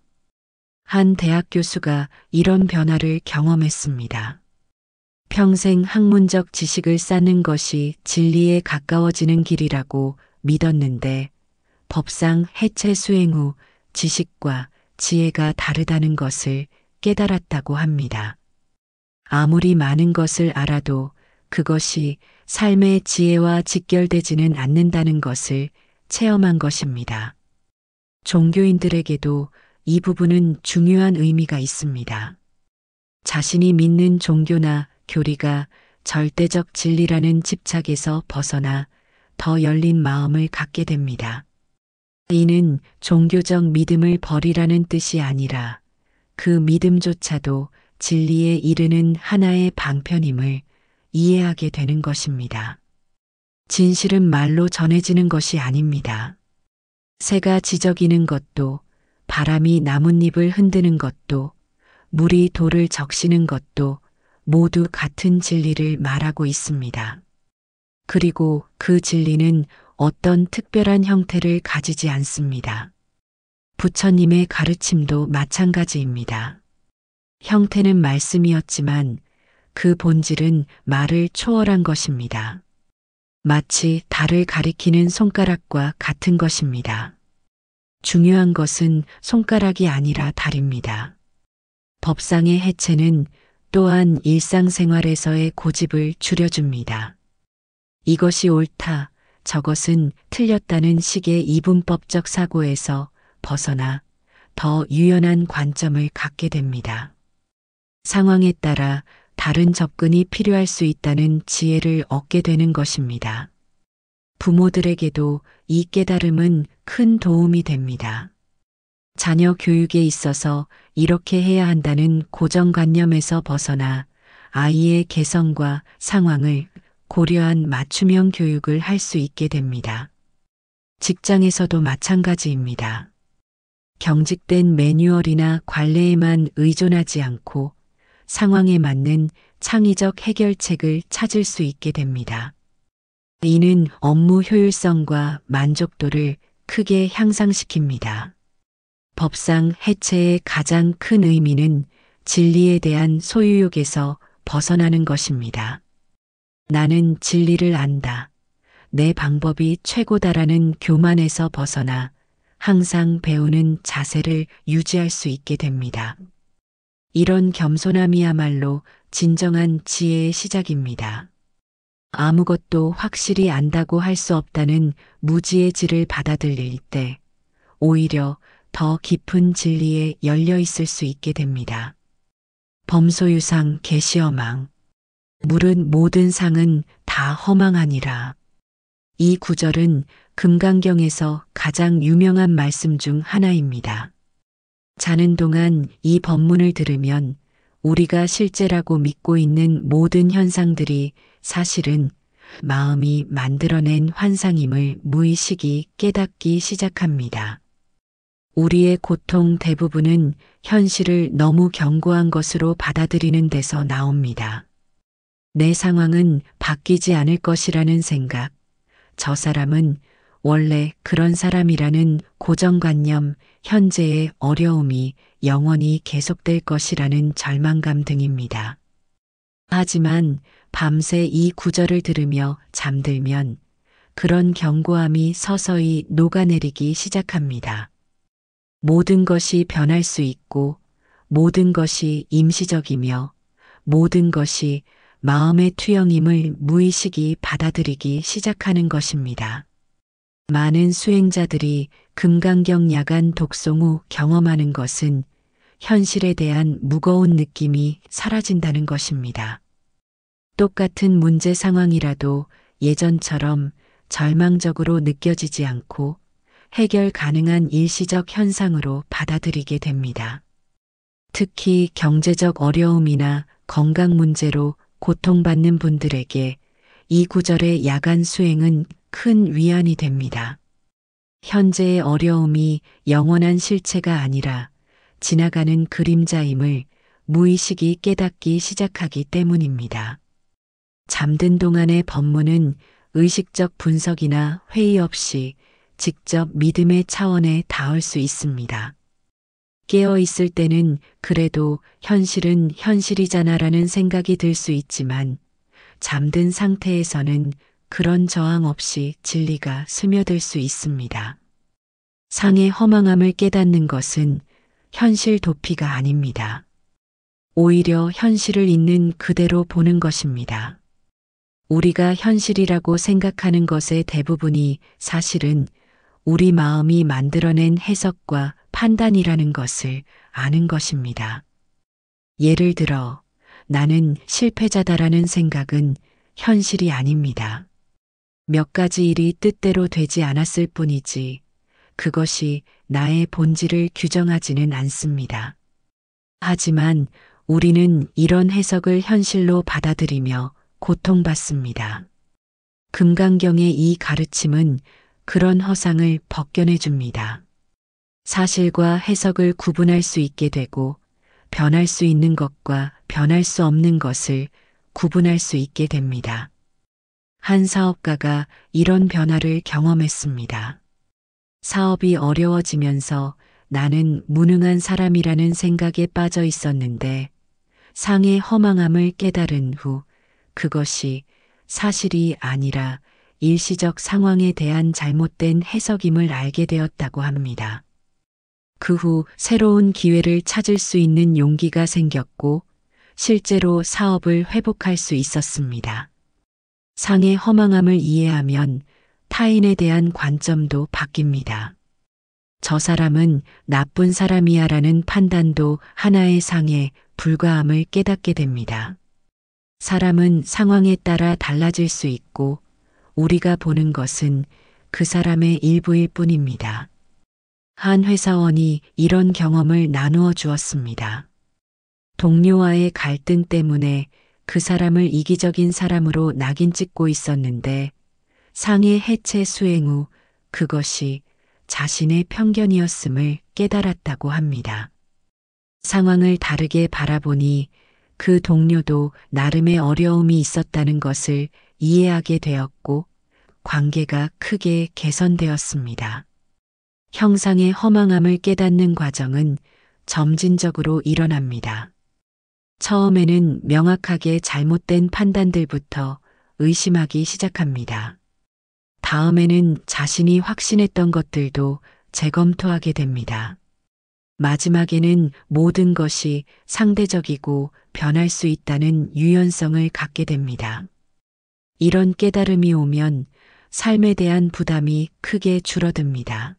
한 대학 교수가 이런 변화를 경험했습니다. 평생 학문적 지식을 쌓는 것이 진리에 가까워지는 길이라고 믿었는데 법상 해체 수행 후 지식과 지혜가 다르다는 것을 깨달았다고 합니다. 아무리 많은 것을 알아도 그것이 삶의 지혜와 직결되지는 않는다는 것을 체험한 것입니다. 종교인들에게도 이 부분은 중요한 의미가 있습니다. 자신이 믿는 종교나 교리가 절대적 진리라는 집착에서 벗어나 더 열린 마음을 갖게 됩니다. 이는 종교적 믿음을 버리라는 뜻이 아니라 그 믿음조차도 진리에 이르는 하나의 방편임을 이해하게 되는 것입니다. 진실은 말로 전해지는 것이 아닙니다. 새가 지저귀는 것도, 바람이 나뭇잎을 흔드는 것도, 물이 돌을 적시는 것도 모두 같은 진리를 말하고 있습니다. 그리고 그 진리는 어떤 특별한 형태를 가지지 않습니다. 부처님의 가르침도 마찬가지입니다. 형태는 말씀이었지만 그 본질은 말을 초월한 것입니다. 마치 달을 가리키는 손가락과 같은 것입니다. 중요한 것은 손가락이 아니라 달입니다. 법상의 해체는 또한 일상생활에서의 고집을 줄여줍니다. 이것이 옳다, 저것은 틀렸다는 식의 이분법적 사고에서 벗어나 더 유연한 관점을 갖게 됩니다. 상황에 따라 다른 접근이 필요할 수 있다는 지혜를 얻게 되는 것입니다. 부모들에게도 이 깨달음은 큰 도움이 됩니다. 자녀 교육에 있어서 이렇게 해야 한다는 고정관념에서 벗어나 아이의 개성과 상황을 고려한 맞춤형 교육을 할 수 있게 됩니다. 직장에서도 마찬가지입니다. 경직된 매뉴얼이나 관례에만 의존하지 않고 상황에 맞는 창의적 해결책을 찾을 수 있게 됩니다. 이는 업무 효율성과 만족도를 크게 향상시킵니다. 법상 해체의 가장 큰 의미는 진리에 대한 소유욕에서 벗어나는 것입니다. 나는 진리를 안다. 내 방법이 최고다라는 교만에서 벗어나 항상 배우는 자세를 유지할 수 있게 됩니다. 이런 겸손함이야말로 진정한 지혜의 시작입니다. 아무것도 확실히 안다고 할 수 없다는 무지의 질을 받아들일 때 오히려 더 깊은 진리에 열려 있을 수 있게 됩니다. 범소유상 계시허망. 물은 모든 상은 다 허망하니라. 이 구절은 금강경에서 가장 유명한 말씀 중 하나입니다. 자는 동안 이 법문을 들으면 우리가 실제라고 믿고 있는 모든 현상들이 사실은 마음이 만들어낸 환상임을 무의식이 깨닫기 시작합니다. 우리의 고통 대부분은 현실을 너무 견고한 것으로 받아들이는 데서 나옵니다. 내 상황은 바뀌지 않을 것이라는 생각, 저 사람은 원래 그런 사람이라는 고정관념, 현재의 어려움이 영원히 계속될 것이라는 절망감 등입니다. 하지만 밤새 이 구절을 들으며 잠들면 그런 견고함이 서서히 녹아내리기 시작합니다. 모든 것이 변할 수 있고 모든 것이 임시적이며 모든 것이 마음의 투영임을 무의식이 받아들이기 시작하는 것입니다. 많은 수행자들이 금강경 야간 독송 후 경험하는 것은 현실에 대한 무거운 느낌이 사라진다는 것입니다. 똑같은 문제 상황이라도 예전처럼 절망적으로 느껴지지 않고 해결 가능한 일시적 현상으로 받아들이게 됩니다. 특히 경제적 어려움이나 건강 문제로 고통받는 분들에게 이 구절의 야간 수행은 큰 위안이 됩니다. 현재의 어려움이 영원한 실체가 아니라 지나가는 그림자임을 무의식이 깨닫기 시작하기 때문입니다. 잠든 동안의 법문은 의식적 분석이나 회의 없이 직접 믿음의 차원에 닿을 수 있습니다. 깨어 있을 때는 그래도 현실은 현실이잖아라는 생각이 들 수 있지만 잠든 상태에서는 그런 저항 없이 진리가 스며들 수 있습니다. 상의 허망함을 깨닫는 것은 현실 도피가 아닙니다. 오히려 현실을 있는 그대로 보는 것입니다. 우리가 현실이라고 생각하는 것의 대부분이 사실은 우리 마음이 만들어낸 해석과 판단이라는 것을 아는 것입니다. 예를 들어 나는 실패자다라는 생각은 현실이 아닙니다. 몇 가지 일이 뜻대로 되지 않았을 뿐이지 그것이 나의 본질을 규정하지는 않습니다. 하지만 우리는 이런 해석을 현실로 받아들이며 고통받습니다. 금강경의 이 가르침은 그런 허상을 벗겨내 줍니다. 사실과 해석을 구분할 수 있게 되고 변할 수 있는 것과 변할 수 없는 것을 구분할 수 있게 됩니다. 한 사업가가 이런 변화를 경험했습니다. 사업이 어려워지면서 나는 무능한 사람이라는 생각에 빠져 있었는데 상의 허망함을 깨달은 후 그것이 사실이 아니라 일시적 상황에 대한 잘못된 해석임을 알게 되었다고 합니다. 그 후 새로운 기회를 찾을 수 있는 용기가 생겼고 실제로 사업을 회복할 수 있었습니다. 상의 허망함을 이해하면 타인에 대한 관점도 바뀝니다. 저 사람은 나쁜 사람이야라는 판단도 하나의 상에 불과함을 깨닫게 됩니다. 사람은 상황에 따라 달라질 수 있고 우리가 보는 것은 그 사람의 일부일 뿐입니다. 한 회사원이 이런 경험을 나누어 주었습니다. 동료와의 갈등 때문에 그 사람을 이기적인 사람으로 낙인 찍고 있었는데 상해 해체 수행 후 그것이 자신의 편견이었음을 깨달았다고 합니다. 상황을 다르게 바라보니 그 동료도 나름의 어려움이 있었다는 것을 이해하게 되었고 관계가 크게 개선되었습니다. 형상의 허망함을 깨닫는 과정은 점진적으로 일어납니다. 처음에는 명확하게 잘못된 판단들부터 의심하기 시작합니다. 다음에는 자신이 확신했던 것들도 재검토하게 됩니다. 마지막에는 모든 것이 상대적이고 변할 수 있다는 유연성을 갖게 됩니다. 이런 깨달음이 오면 삶에 대한 부담이 크게 줄어듭니다.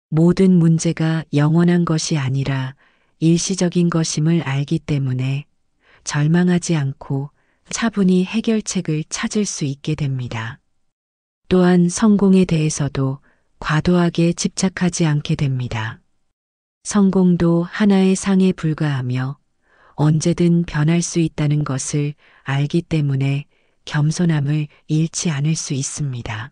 모든 문제가 영원한 것이 아니라 일시적인 것임을 알기 때문에 절망하지 않고 차분히 해결책을 찾을 수 있게 됩니다. 또한 성공에 대해서도 과도하게 집착하지 않게 됩니다. 성공도 하나의 상에 불과하며 언제든 변할 수 있다는 것을 알기 때문에 겸손함을 잃지 않을 수 있습니다.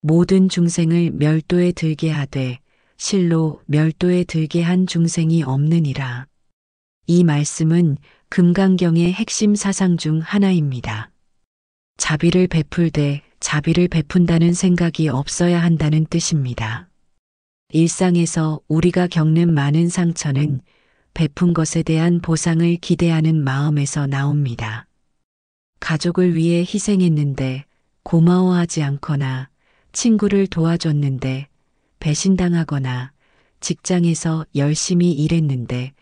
모든 중생을 멸도에 들게 하되 실로 멸도에 들게 한 중생이 없느니라. 이 말씀은 금강경의 핵심 사상 중 하나입니다. 자비를 베풀되 자비를 베푼다는 생각이 없어야 한다는 뜻입니다. 일상에서 우리가 겪는 많은 상처는 베푼 것에 대한 보상을 기대하는 마음에서 나옵니다. 가족을 위해 희생했는데 고마워하지 않거나 친구를 도와줬는데 배신당하거나 직장에서 열심히 일했는데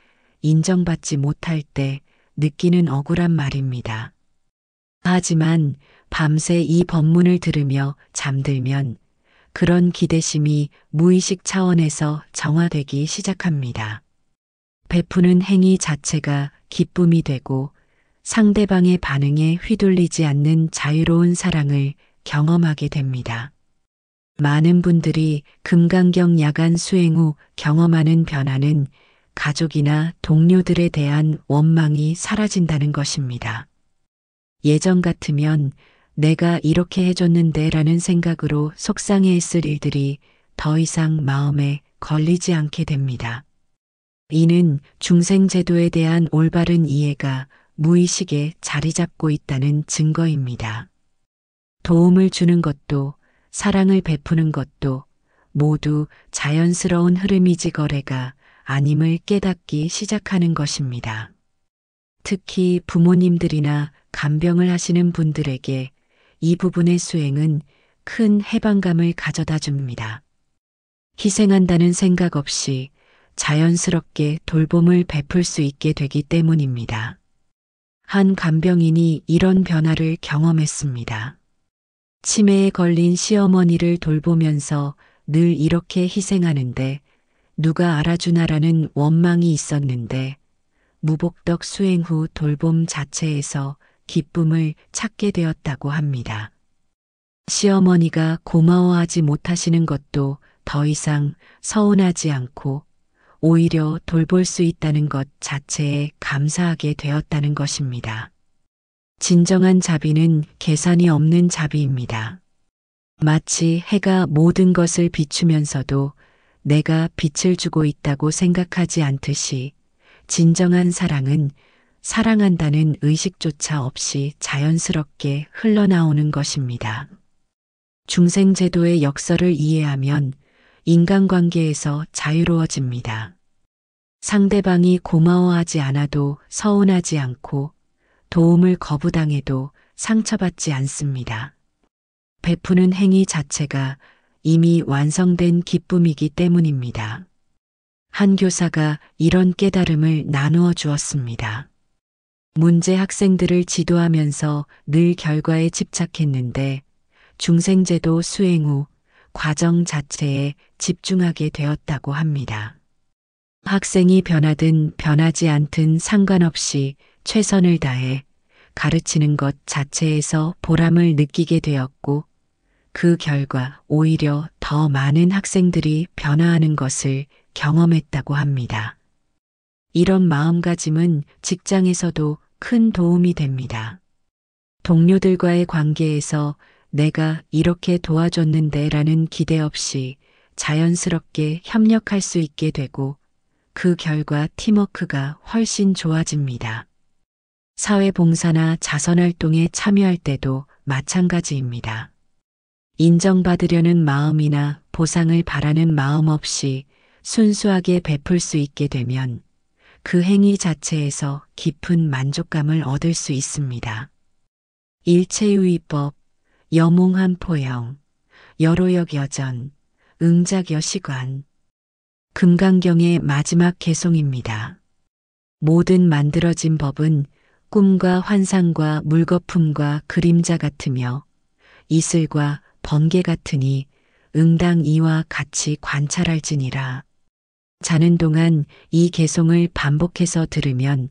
인정받지 못할 때 느끼는 억울한 말입니다. 하지만 밤새 이 법문을 들으며 잠들면 그런 기대심이 무의식 차원에서 정화되기 시작합니다. 베푸는 행위 자체가 기쁨이 되고 상대방의 반응에 휘둘리지 않는 자유로운 사랑을 경험하게 됩니다. 많은 분들이 금강경 야간 수행 후 경험하는 변화는 가족이나 동료들에 대한 원망이 사라진다는 것입니다. 예전 같으면 내가 이렇게 해줬는데 라는 생각으로 속상해했을 일들이 더 이상 마음에 걸리지 않게 됩니다. 이는 중생제도에 대한 올바른 이해가 무의식에 자리 잡고 있다는 증거입니다. 도움을 주는 것도 사랑을 베푸는 것도 모두 자연스러운 흐름이지 거래가 아님을 깨닫기 시작하는 것입니다. 특히 부모님들이나 간병을 하시는 분들에게 이 부분의 수행은 큰 해방감을 가져다 줍니다. 희생한다는 생각 없이 자연스럽게 돌봄을 베풀 수 있게 되기 때문입니다. 한 간병인이 이런 변화를 경험했습니다. 치매에 걸린 시어머니를 돌보면서 늘 이렇게 희생하는데 누가 알아주나라는 원망이 있었는데 무복덕 수행 후 돌봄 자체에서 기쁨을 찾게 되었다고 합니다. 시어머니가 고마워하지 못하시는 것도 더 이상 서운하지 않고 오히려 돌볼 수 있다는 것 자체에 감사하게 되었다는 것입니다. 진정한 자비는 계산이 없는 자비입니다. 마치 해가 모든 것을 비추면서도 내가 빛을 주고 있다고 생각하지 않듯이 진정한 사랑은 사랑한다는 의식조차 없이 자연스럽게 흘러나오는 것입니다. 중생제도의 역설을 이해하면 인간관계에서 자유로워집니다. 상대방이 고마워하지 않아도 서운하지 않고 도움을 거부당해도 상처받지 않습니다. 베푸는 행위 자체가 이미 완성된 기쁨이기 때문입니다. 한 교사가 이런 깨달음을 나누어 주었습니다. 문제 학생들을 지도하면서 늘 결과에 집착했는데 중생제도 수행 후 과정 자체에 집중하게 되었다고 합니다. 학생이 변하든 변하지 않든 상관없이 최선을 다해 가르치는 것 자체에서 보람을 느끼게 되었고, 그 결과 오히려 더 많은 학생들이 변화하는 것을 경험했다고 합니다. 이런 마음가짐은 직장에서도 큰 도움이 됩니다. 동료들과의 관계에서 내가 이렇게 도와줬는데 라는 기대 없이 자연스럽게 협력할 수 있게 되고, 그 결과 팀워크가 훨씬 좋아집니다. 사회봉사나 자선활동에 참여할 때도 마찬가지입니다. 인정받으려는 마음이나 보상을 바라는 마음 없이 순수하게 베풀 수 있게 되면 그 행위 자체에서 깊은 만족감을 얻을 수 있습니다. 일체유의법, 여몽한 포영, 여로역 여전, 응작여시관. 금강경의 마지막 개송입니다. 모든 만들어진 법은 꿈과 환상과 물거품과 그림자 같으며 이슬과 번개 같으니 응당 이와 같이 관찰할지니라. 자는 동안 이 개송을 반복해서 들으면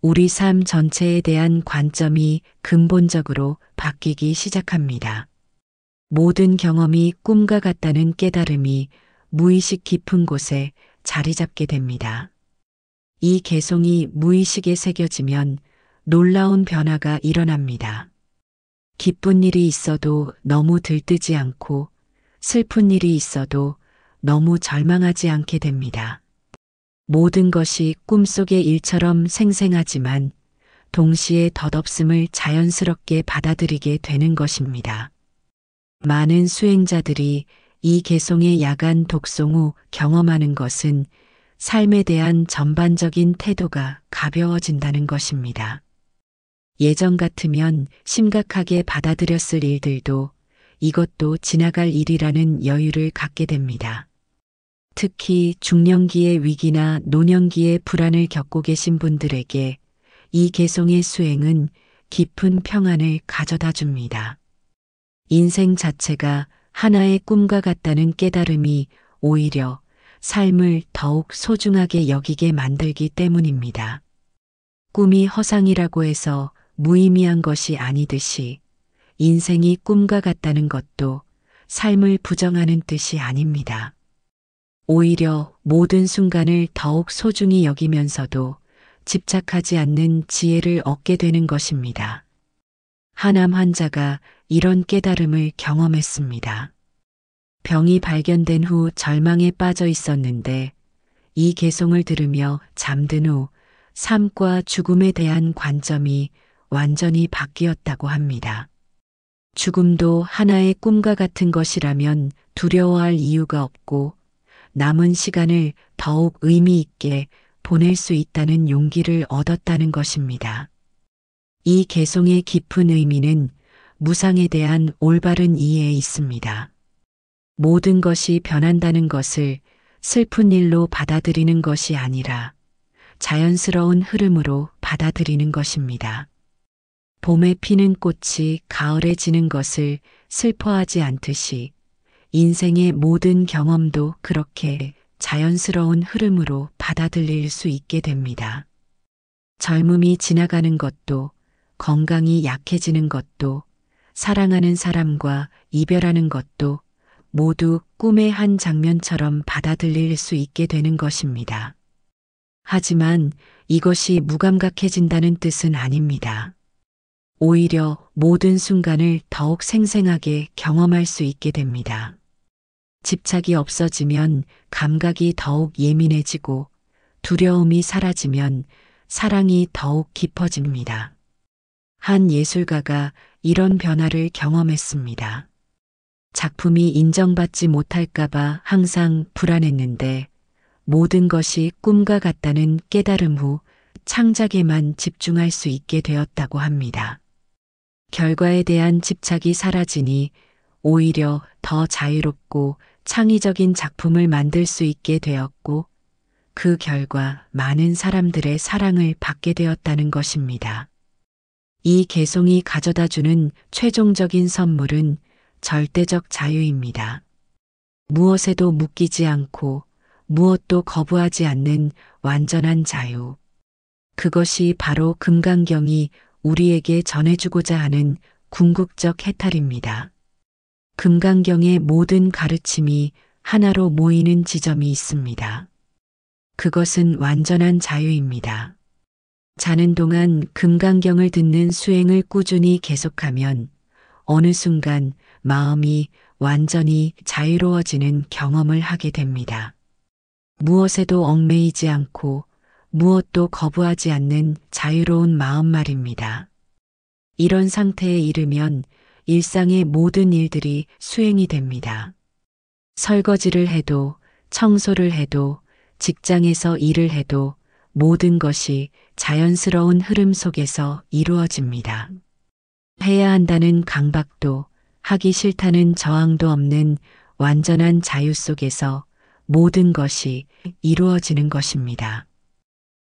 우리 삶 전체에 대한 관점이 근본적으로 바뀌기 시작합니다. 모든 경험이 꿈과 같다는 깨달음이 무의식 깊은 곳에 자리 잡게 됩니다. 이 개송이 무의식에 새겨지면 놀라운 변화가 일어납니다. 기쁜 일이 있어도 너무 들뜨지 않고 슬픈 일이 있어도 너무 절망하지 않게 됩니다. 모든 것이 꿈속의 일처럼 생생하지만 동시에 덧없음을 자연스럽게 받아들이게 되는 것입니다. 많은 수행자들이 이 개송의 야간 독송 후 경험하는 것은 삶에 대한 전반적인 태도가 가벼워진다는 것입니다. 예전 같으면 심각하게 받아들였을 일들도 이것도 지나갈 일이라는 여유를 갖게 됩니다. 특히 중년기의 위기나 노년기의 불안을 겪고 계신 분들에게 이 개송의 수행은 깊은 평안을 가져다 줍니다. 인생 자체가 하나의 꿈과 같다는 깨달음이 오히려 삶을 더욱 소중하게 여기게 만들기 때문입니다. 꿈이 허상이라고 해서 무의미한 것이 아니듯이 인생이 꿈과 같다는 것도 삶을 부정하는 뜻이 아닙니다. 오히려 모든 순간을 더욱 소중히 여기면서도 집착하지 않는 지혜를 얻게 되는 것입니다. 하남 환자가 이런 깨달음을 경험했습니다. 병이 발견된 후 절망에 빠져 있었는데 이 개송을 들으며 잠든 후 삶과 죽음에 대한 관점이 완전히 바뀌었다고 합니다. 죽음도 하나의 꿈과 같은 것이라면 두려워할 이유가 없고 남은 시간을 더욱 의미 있게 보낼 수 있다는 용기를 얻었다는 것입니다. 이 개송의 깊은 의미는 무상에 대한 올바른 이해에 있습니다. 모든 것이 변한다는 것을 슬픈 일로 받아들이는 것이 아니라 자연스러운 흐름으로 받아들이는 것입니다. 봄에 피는 꽃이 가을에 지는 것을 슬퍼하지 않듯이 인생의 모든 경험도 그렇게 자연스러운 흐름으로 받아들일 수 있게 됩니다. 젊음이 지나가는 것도, 건강이 약해지는 것도, 사랑하는 사람과 이별하는 것도 모두 꿈의 한 장면처럼 받아들일 수 있게 되는 것입니다. 하지만 이것이 무감각해진다는 뜻은 아닙니다. 오히려 모든 순간을 더욱 생생하게 경험할 수 있게 됩니다. 집착이 없어지면 감각이 더욱 예민해지고 두려움이 사라지면 사랑이 더욱 깊어집니다. 한 예술가가 이런 변화를 경험했습니다. 작품이 인정받지 못할까봐 항상 불안했는데 모든 것이 꿈과 같다는 깨달음 후 창작에만 집중할 수 있게 되었다고 합니다. 결과에 대한 집착이 사라지니 오히려 더 자유롭고 창의적인 작품을 만들 수 있게 되었고 그 결과 많은 사람들의 사랑을 받게 되었다는 것입니다. 이 개송이 가져다주는 최종적인 선물은 절대적 자유입니다. 무엇에도 묶이지 않고 무엇도 거부하지 않는 완전한 자유. 그것이 바로 금강경이 우리에게 전해주고자 하는 궁극적 해탈입니다. 금강경의 모든 가르침이 하나로 모이는 지점이 있습니다. 그것은 완전한 자유입니다. 자는 동안 금강경을 듣는 수행을 꾸준히 계속하면 어느 순간 마음이 완전히 자유로워지는 경험을 하게 됩니다. 무엇에도 얽매이지 않고 무엇도 거부하지 않는 자유로운 마음 말입니다. 이런 상태에 이르면 일상의 모든 일들이 수행이 됩니다. 설거지를 해도, 청소를 해도, 직장에서 일을 해도 모든 것이 자연스러운 흐름 속에서 이루어집니다. 해야 한다는 강박도, 하기 싫다는 저항도 없는 완전한 자유 속에서 모든 것이 이루어지는 것입니다.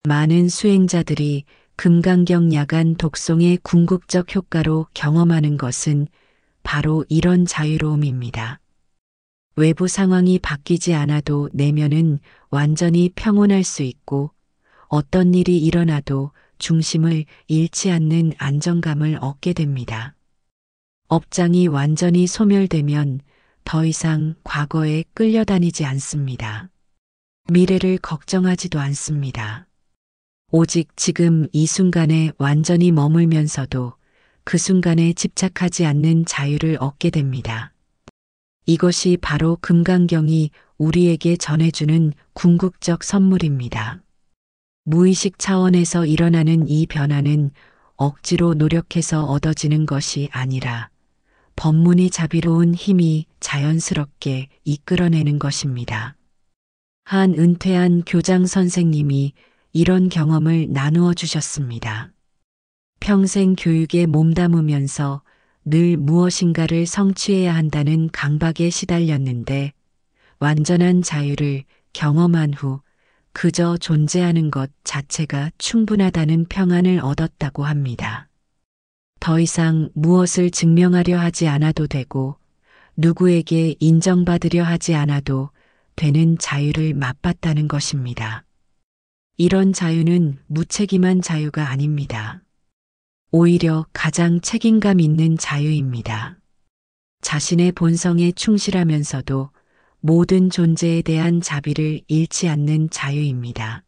많은 수행자들이 금강경 야간 독송의 궁극적 효과로 경험하는 것은 바로 이런 자유로움입니다. 외부 상황이 바뀌지 않아도 내면은 완전히 평온할 수 있고 어떤 일이 일어나도 중심을 잃지 않는 안정감을 얻게 됩니다. 업장이 완전히 소멸되면 더 이상 과거에 끌려다니지 않습니다. 미래를 걱정하지도 않습니다. 오직 지금 이 순간에 완전히 머물면서도 그 순간에 집착하지 않는 자유를 얻게 됩니다. 이것이 바로 금강경이 우리에게 전해주는 궁극적 선물입니다. 무의식 차원에서 일어나는 이 변화는 억지로 노력해서 얻어지는 것이 아니라 법문이 자비로운 힘이 자연스럽게 이끌어내는 것입니다. 한 은퇴한 교장 선생님이 이런 경험을 나누어 주셨습니다. 평생 교육에 몸담으면서 늘 무엇인가를 성취해야 한다는 강박에 시달렸는데 완전한 자유를 경험한 후 그저 존재하는 것 자체가 충분하다는 평안을 얻었다고 합니다. 더 이상 무엇을 증명하려 하지 않아도 되고 누구에게 인정받으려 하지 않아도 되는 자유를 맛봤다는 것입니다. 이런 자유는 무책임한 자유가 아닙니다. 오히려 가장 책임감 있는 자유입니다. 자신의 본성에 충실하면서도 모든 존재에 대한 자비를 잃지 않는 자유입니다.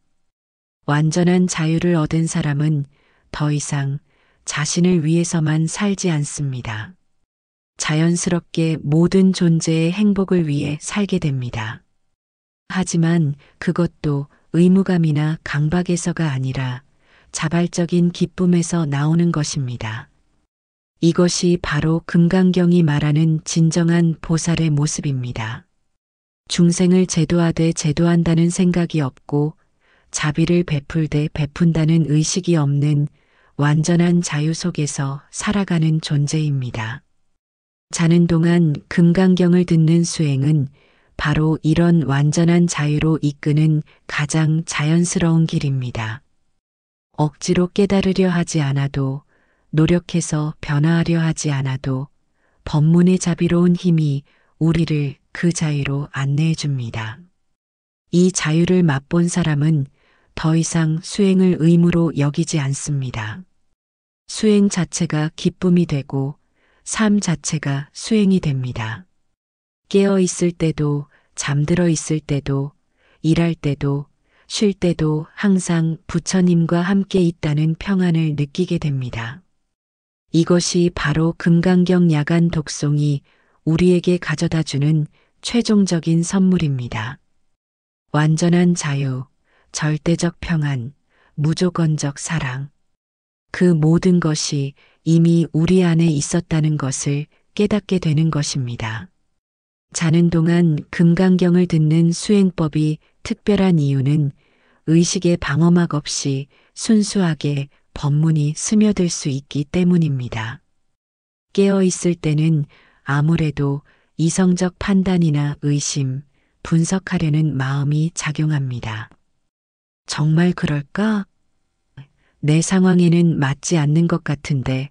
완전한 자유를 얻은 사람은 더 이상 자신을 위해서만 살지 않습니다. 자연스럽게 모든 존재의 행복을 위해 살게 됩니다. 하지만 그것도 의무감이나 강박에서가 아니라 자발적인 기쁨에서 나오는 것입니다. 이것이 바로 금강경이 말하는 진정한 보살의 모습입니다. 중생을 제도하되 제도한다는 생각이 없고 자비를 베풀되 베푼다는 의식이 없는 완전한 자유 속에서 살아가는 존재입니다. 자는 동안 금강경을 듣는 수행은 바로 이런 완전한 자유로 이끄는 가장 자연스러운 길입니다. 억지로 깨달으려 하지 않아도 노력해서 변화하려 하지 않아도 법문의 자비로운 힘이 우리를 그 자유로 안내해 줍니다. 이 자유를 맛본 사람은 더 이상 수행을 의무로 여기지 않습니다. 수행 자체가 기쁨이 되고 삶 자체가 수행이 됩니다. 깨어 있을 때도 잠들어 있을 때도 일할 때도 쉴 때도 항상 부처님과 함께 있다는 평안을 느끼게 됩니다. 이것이 바로 금강경 야간 독송이 우리에게 가져다주는 최종적인 선물입니다. 완전한 자유, 절대적 평안, 무조건적 사랑. 그 모든 것이 이미 우리 안에 있었다는 것을 깨닫게 되는 것입니다. 자는 동안 금강경을 듣는 수행법이 특별한 이유는 의식의 방어막 없이 순수하게 법문이 스며들 수 있기 때문입니다. 깨어 있을 때는 아무래도 이성적 판단이나 의심, 분석하려는 마음이 작용합니다. 정말 그럴까? 내 상황에는 맞지 않는 것 같은데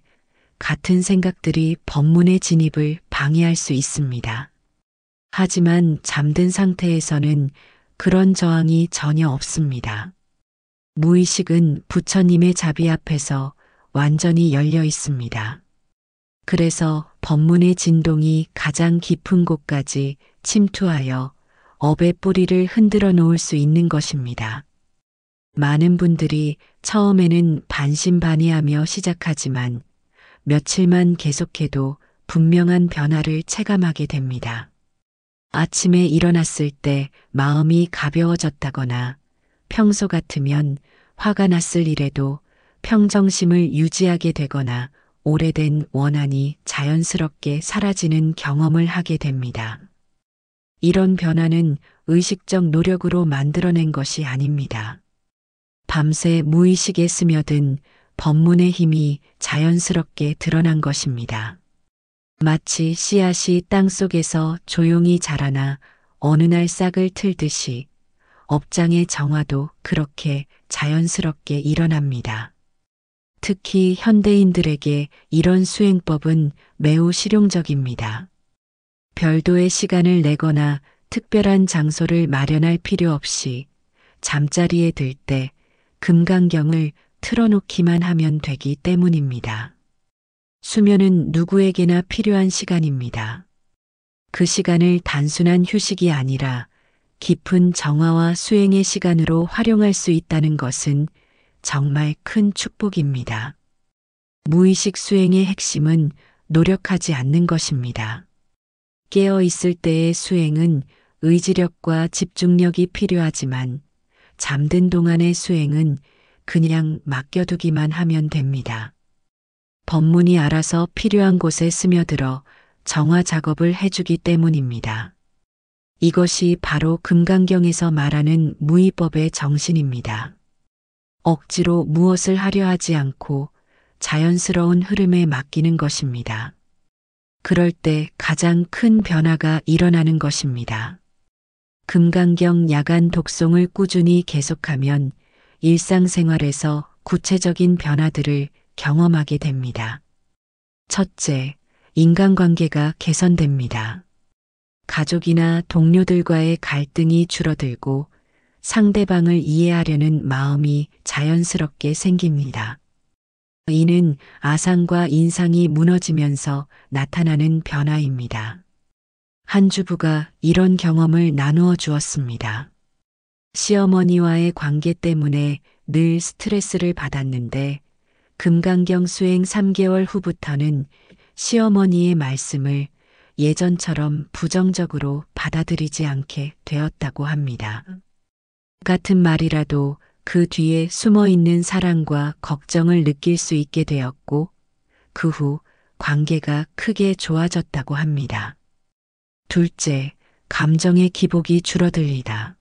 같은 생각들이 법문의 진입을 방해할 수 있습니다. 하지만 잠든 상태에서는 그런 저항이 전혀 없습니다. 무의식은 부처님의 자비 앞에서 완전히 열려 있습니다. 그래서 법문의 진동이 가장 깊은 곳까지 침투하여 업의 뿌리를 흔들어 놓을 수 있는 것입니다. 많은 분들이 처음에는 반신반의하며 시작하지만 며칠만 계속해도 분명한 변화를 체감하게 됩니다. 아침에 일어났을 때 마음이 가벼워졌다거나 평소 같으면 화가 났을 일에도 평정심을 유지하게 되거나 오래된 원한이 자연스럽게 사라지는 경험을 하게 됩니다. 이런 변화는 의식적 노력으로 만들어낸 것이 아닙니다. 밤새 무의식에 스며든 법문의 힘이 자연스럽게 드러난 것입니다. 마치 씨앗이 땅속에서 조용히 자라나 어느 날 싹을 틀듯이 업장의 정화도 그렇게 자연스럽게 일어납니다. 특히 현대인들에게 이런 수행법은 매우 실용적입니다. 별도의 시간을 내거나 특별한 장소를 마련할 필요 없이 잠자리에 들 때 금강경을 틀어놓기만 하면 되기 때문입니다. 수면은 누구에게나 필요한 시간입니다. 그 시간을 단순한 휴식이 아니라 깊은 정화와 수행의 시간으로 활용할 수 있다는 것은 정말 큰 축복입니다. 무의식 수행의 핵심은 노력하지 않는 것입니다. 깨어 있을 때의 수행은 의지력과 집중력이 필요하지만 잠든 동안의 수행은 그냥 맡겨두기만 하면 됩니다. 법문이 알아서 필요한 곳에 스며들어 정화 작업을 해주기 때문입니다. 이것이 바로 금강경에서 말하는 무의법의 정신입니다. 억지로 무엇을 하려 하지 않고 자연스러운 흐름에 맡기는 것입니다. 그럴 때 가장 큰 변화가 일어나는 것입니다. 금강경 야간 독송을 꾸준히 계속하면 일상생활에서 구체적인 변화들을 경험하게 됩니다. 첫째, 인간관계가 개선됩니다. 가족이나 동료들과의 갈등이 줄어들고 상대방을 이해하려는 마음이 자연스럽게 생깁니다. 이는 아상과 인상이 무너지면서 나타나는 변화입니다. 한 주부가 이런 경험을 나누어 주었습니다. 시어머니와의 관계 때문에 늘 스트레스를 받았는데 금강경 수행 3개월 후부터는 시어머니의 말씀을 예전처럼 부정적으로 받아들이지 않게 되었다고 합니다. 같은 말이라도 그 뒤에 숨어 있는 사랑과 걱정을 느낄 수 있게 되었고 그 후 관계가 크게 좋아졌다고 합니다. 둘째, 감정의 기복이 줄어들리다.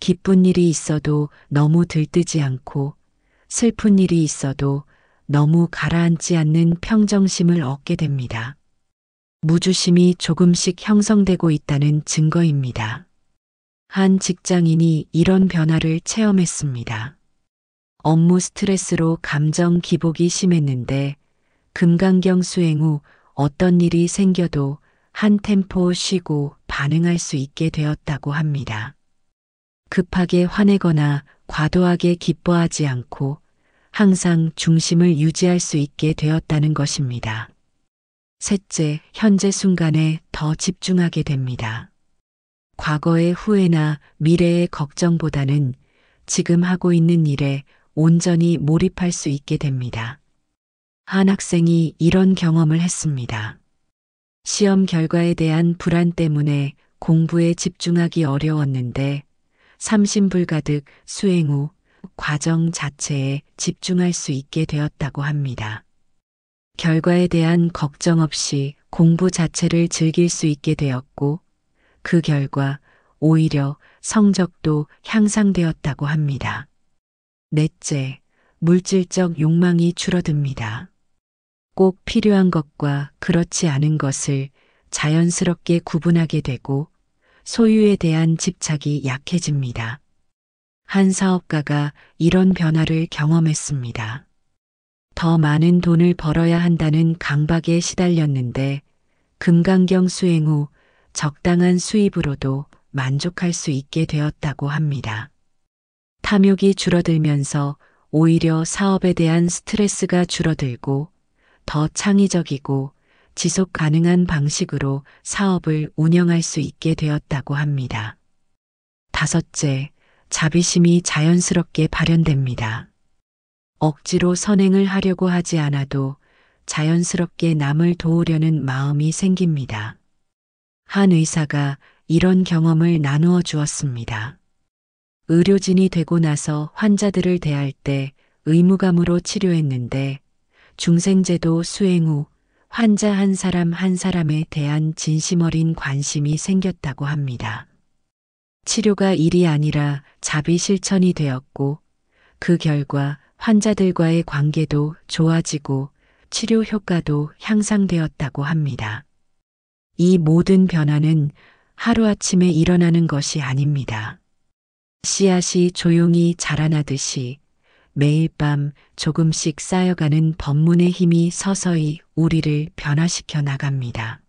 기쁜 일이 있어도 너무 들뜨지 않고 슬픈 일이 있어도 너무 가라앉지 않는 평정심을 얻게 됩니다. 무주심이 조금씩 형성되고 있다는 증거입니다. 한 직장인이 이런 변화를 체험했습니다. 업무 스트레스로 감정 기복이 심했는데 금강경 수행 후 어떤 일이 생겨도 한 템포 쉬고 반응할 수 있게 되었다고 합니다. 급하게 화내거나 과도하게 기뻐하지 않고 항상 중심을 유지할 수 있게 되었다는 것입니다. 셋째, 현재 순간에 더 집중하게 됩니다. 과거의 후회나 미래의 걱정보다는 지금 하고 있는 일에 온전히 몰입할 수 있게 됩니다. 한 학생이 이런 경험을 했습니다. 시험 결과에 대한 불안 때문에 공부에 집중하기 어려웠는데 삼심불가득 수행 후 과정 자체에 집중할 수 있게 되었다고 합니다. 결과에 대한 걱정 없이 공부 자체를 즐길 수 있게 되었고 그 결과 오히려 성적도 향상되었다고 합니다. 넷째, 물질적 욕망이 줄어듭니다. 꼭 필요한 것과 그렇지 않은 것을 자연스럽게 구분하게 되고 소유에 대한 집착이 약해집니다. 한 사업가가 이런 변화를 경험했습니다. 더 많은 돈을 벌어야 한다는 강박에 시달렸는데 금강경 수행 후 적당한 수입으로도 만족할 수 있게 되었다고 합니다. 탐욕이 줄어들면서 오히려 사업에 대한 스트레스가 줄어들고 더 창의적이고 지속 가능한 방식으로 사업을 운영할 수 있게 되었다고 합니다. 다섯째, 자비심이 자연스럽게 발현됩니다. 억지로 선행을 하려고 하지 않아도 자연스럽게 남을 도우려는 마음이 생깁니다. 한 의사가 이런 경험을 나누어 주었습니다. 의료진이 되고 나서 환자들을 대할 때 의무감으로 치료했는데 중생제도 수행 후 환자 한 사람 한 사람에 대한 진심 어린 관심이 생겼다고 합니다. 치료가 일이 아니라 자비 실천이 되었고 그 결과 환자들과의 관계도 좋아지고 치료 효과도 향상되었다고 합니다. 이 모든 변화는 하루아침에 일어나는 것이 아닙니다. 씨앗이 조용히 자라나듯이 매일 밤 조금씩 쌓여가는 법문의 힘이 서서히 우리를 변화시켜 나갑니다.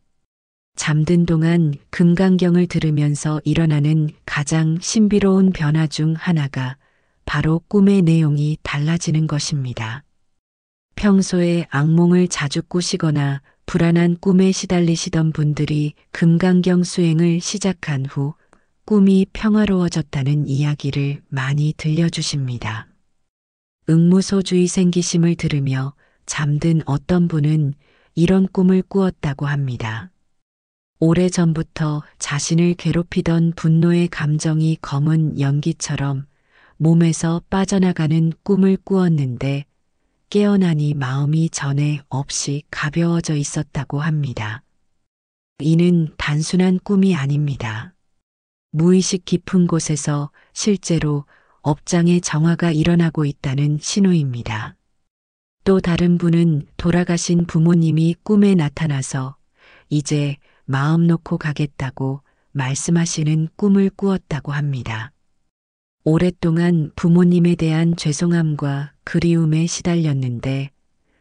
잠든 동안 금강경을 들으면서 일어나는 가장 신비로운 변화 중 하나가 바로 꿈의 내용이 달라지는 것입니다. 평소에 악몽을 자주 꾸시거나 불안한 꿈에 시달리시던 분들이 금강경 수행을 시작한 후 꿈이 평화로워졌다는 이야기를 많이 들려주십니다. 응무소주의 생기심을 들으며 잠든 어떤 분은 이런 꿈을 꾸었다고 합니다. 오래전부터 자신을 괴롭히던 분노의 감정이 검은 연기처럼 몸에서 빠져나가는 꿈을 꾸었는데 깨어나니 마음이 전에 없이 가벼워져 있었다고 합니다. 이는 단순한 꿈이 아닙니다. 무의식 깊은 곳에서 실제로 업장의 정화가 일어나고 있다는 신호입니다. 또 다른 분은 돌아가신 부모님이 꿈에 나타나서 이제 마음 놓고 가겠다고 말씀하시는 꿈을 꾸었다고 합니다. 오랫동안 부모님에 대한 죄송함과 그리움에 시달렸는데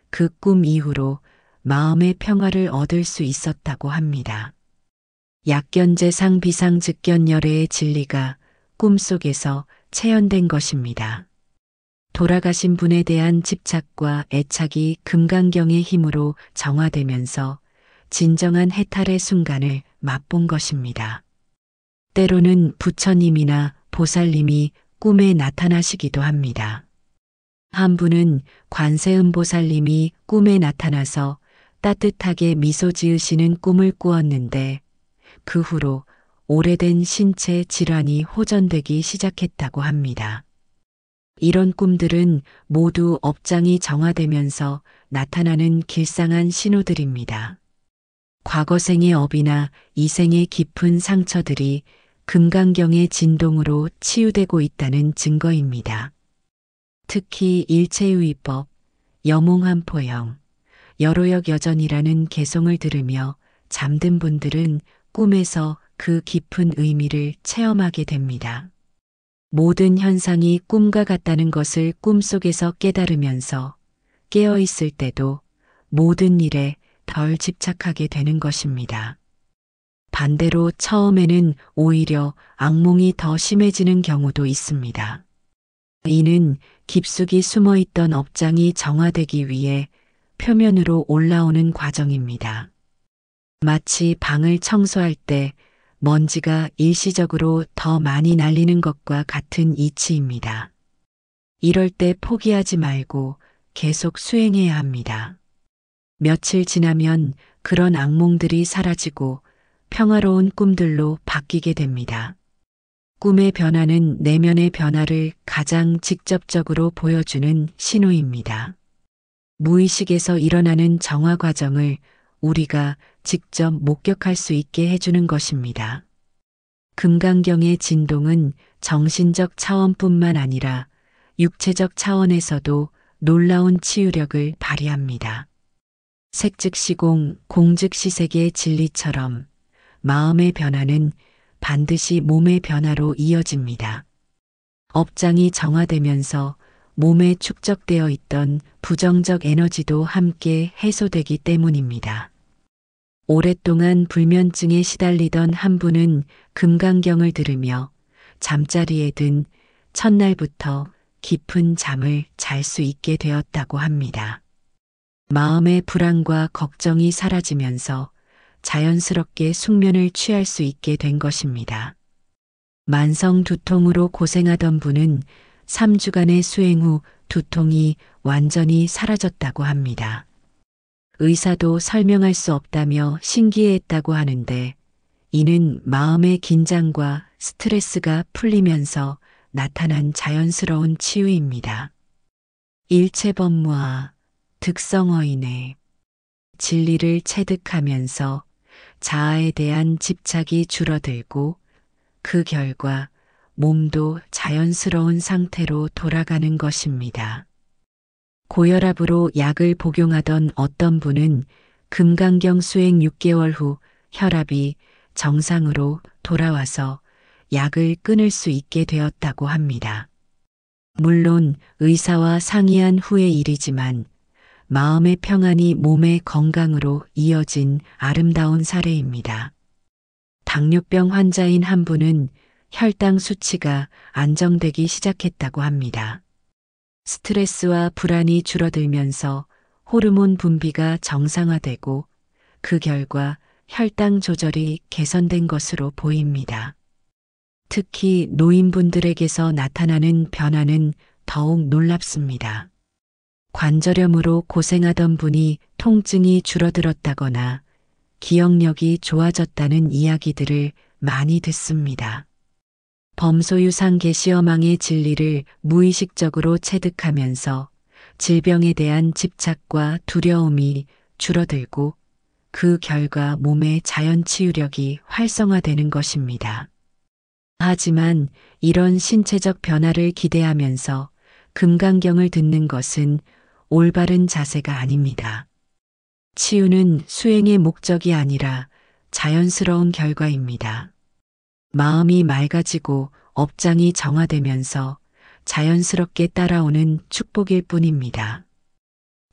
그 꿈 이후로 마음의 평화를 얻을 수 있었다고 합니다. 약견재상 비상즉견열애의 진리가 꿈속에서 체현된 것입니다. 돌아가신 분에 대한 집착과 애착이 금강경의 힘으로 정화되면서 진정한 해탈의 순간을 맛본 것입니다. 때로는 부처님이나 보살님이 꿈에 나타나시기도 합니다. 한 분은 관세음보살님이 꿈에 나타나서 따뜻하게 미소 지으시는 꿈을 꾸었는데 그 후로 오래된 신체 질환이 호전되기 시작했다고 합니다. 이런 꿈들은 모두 업장이 정화되면서 나타나는 길상한 신호들입니다. 과거생의 업이나 이생의 깊은 상처들이 금강경의 진동으로 치유되고 있다는 증거입니다. 특히 일체유의법, 여몽한포영, 여로역 여전이라는 개송을 들으며 잠든 분들은 꿈에서 그 깊은 의미를 체험하게 됩니다. 모든 현상이 꿈과 같다는 것을 꿈속에서 깨달으면서 깨어있을 때도 모든 일에 덜 집착하게 되는 것입니다. 반대로 처음에는 오히려 악몽이 더 심해지는 경우도 있습니다. 이는 깊숙이 숨어있던 업장이 정화되기 위해 표면으로 올라오는 과정입니다. 마치 방을 청소할 때 먼지가 일시적으로 더 많이 날리는 것과 같은 이치입니다. 이럴 때 포기하지 말고 계속 수행해야 합니다. 며칠 지나면 그런 악몽들이 사라지고 평화로운 꿈들로 바뀌게 됩니다. 꿈의 변화는 내면의 변화를 가장 직접적으로 보여주는 신호입니다. 무의식에서 일어나는 정화 과정을 우리가 직접 목격할 수 있게 해주는 것입니다. 금강경의 진동은 정신적 차원뿐만 아니라 육체적 차원에서도 놀라운 치유력을 발휘합니다. 색즉시공, 공즉시색의 진리처럼 마음의 변화는 반드시 몸의 변화로 이어집니다. 업장이 정화되면서 몸에 축적되어 있던 부정적 에너지도 함께 해소되기 때문입니다. 오랫동안 불면증에 시달리던 한 분은 금강경을 들으며 잠자리에 든 첫날부터 깊은 잠을 잘 수 있게 되었다고 합니다. 마음의 불안과 걱정이 사라지면서 자연스럽게 숙면을 취할 수 있게 된 것입니다. 만성 두통으로 고생하던 분은 3주간의 수행 후 두통이 완전히 사라졌다고 합니다. 의사도 설명할 수 없다며 신기해했다고 하는데, 이는 마음의 긴장과 스트레스가 풀리면서 나타난 자연스러운 치유입니다. 일체범무아 득성어이네. 진리를 체득하면서 자아에 대한 집착이 줄어들고 그 결과 몸도 자연스러운 상태로 돌아가는 것입니다. 고혈압으로 약을 복용하던 어떤 분은 금강경 수행 6개월 후 혈압이 정상으로 돌아와서 약을 끊을 수 있게 되었다고 합니다. 물론 의사와 상의한 후의 일이지만 마음의 평안이 몸의 건강으로 이어진 아름다운 사례입니다. 당뇨병 환자인 한 분은 혈당 수치가 안정되기 시작했다고 합니다. 스트레스와 불안이 줄어들면서 호르몬 분비가 정상화되고 그 결과 혈당 조절이 개선된 것으로 보입니다. 특히 노인분들에게서 나타나는 변화는 더욱 놀랍습니다. 관절염으로 고생하던 분이 통증이 줄어들었다거나 기억력이 좋아졌다는 이야기들을 많이 듣습니다. 범소유상 계시어망의 진리를 무의식적으로 체득하면서 질병에 대한 집착과 두려움이 줄어들고 그 결과 몸의 자연 치유력이 활성화되는 것입니다. 하지만 이런 신체적 변화를 기대하면서 금강경을 듣는 것은 올바른 자세가 아닙니다. 치유는 수행의 목적이 아니라 자연스러운 결과입니다. 마음이 맑아지고 업장이 정화되면서 자연스럽게 따라오는 축복일 뿐입니다.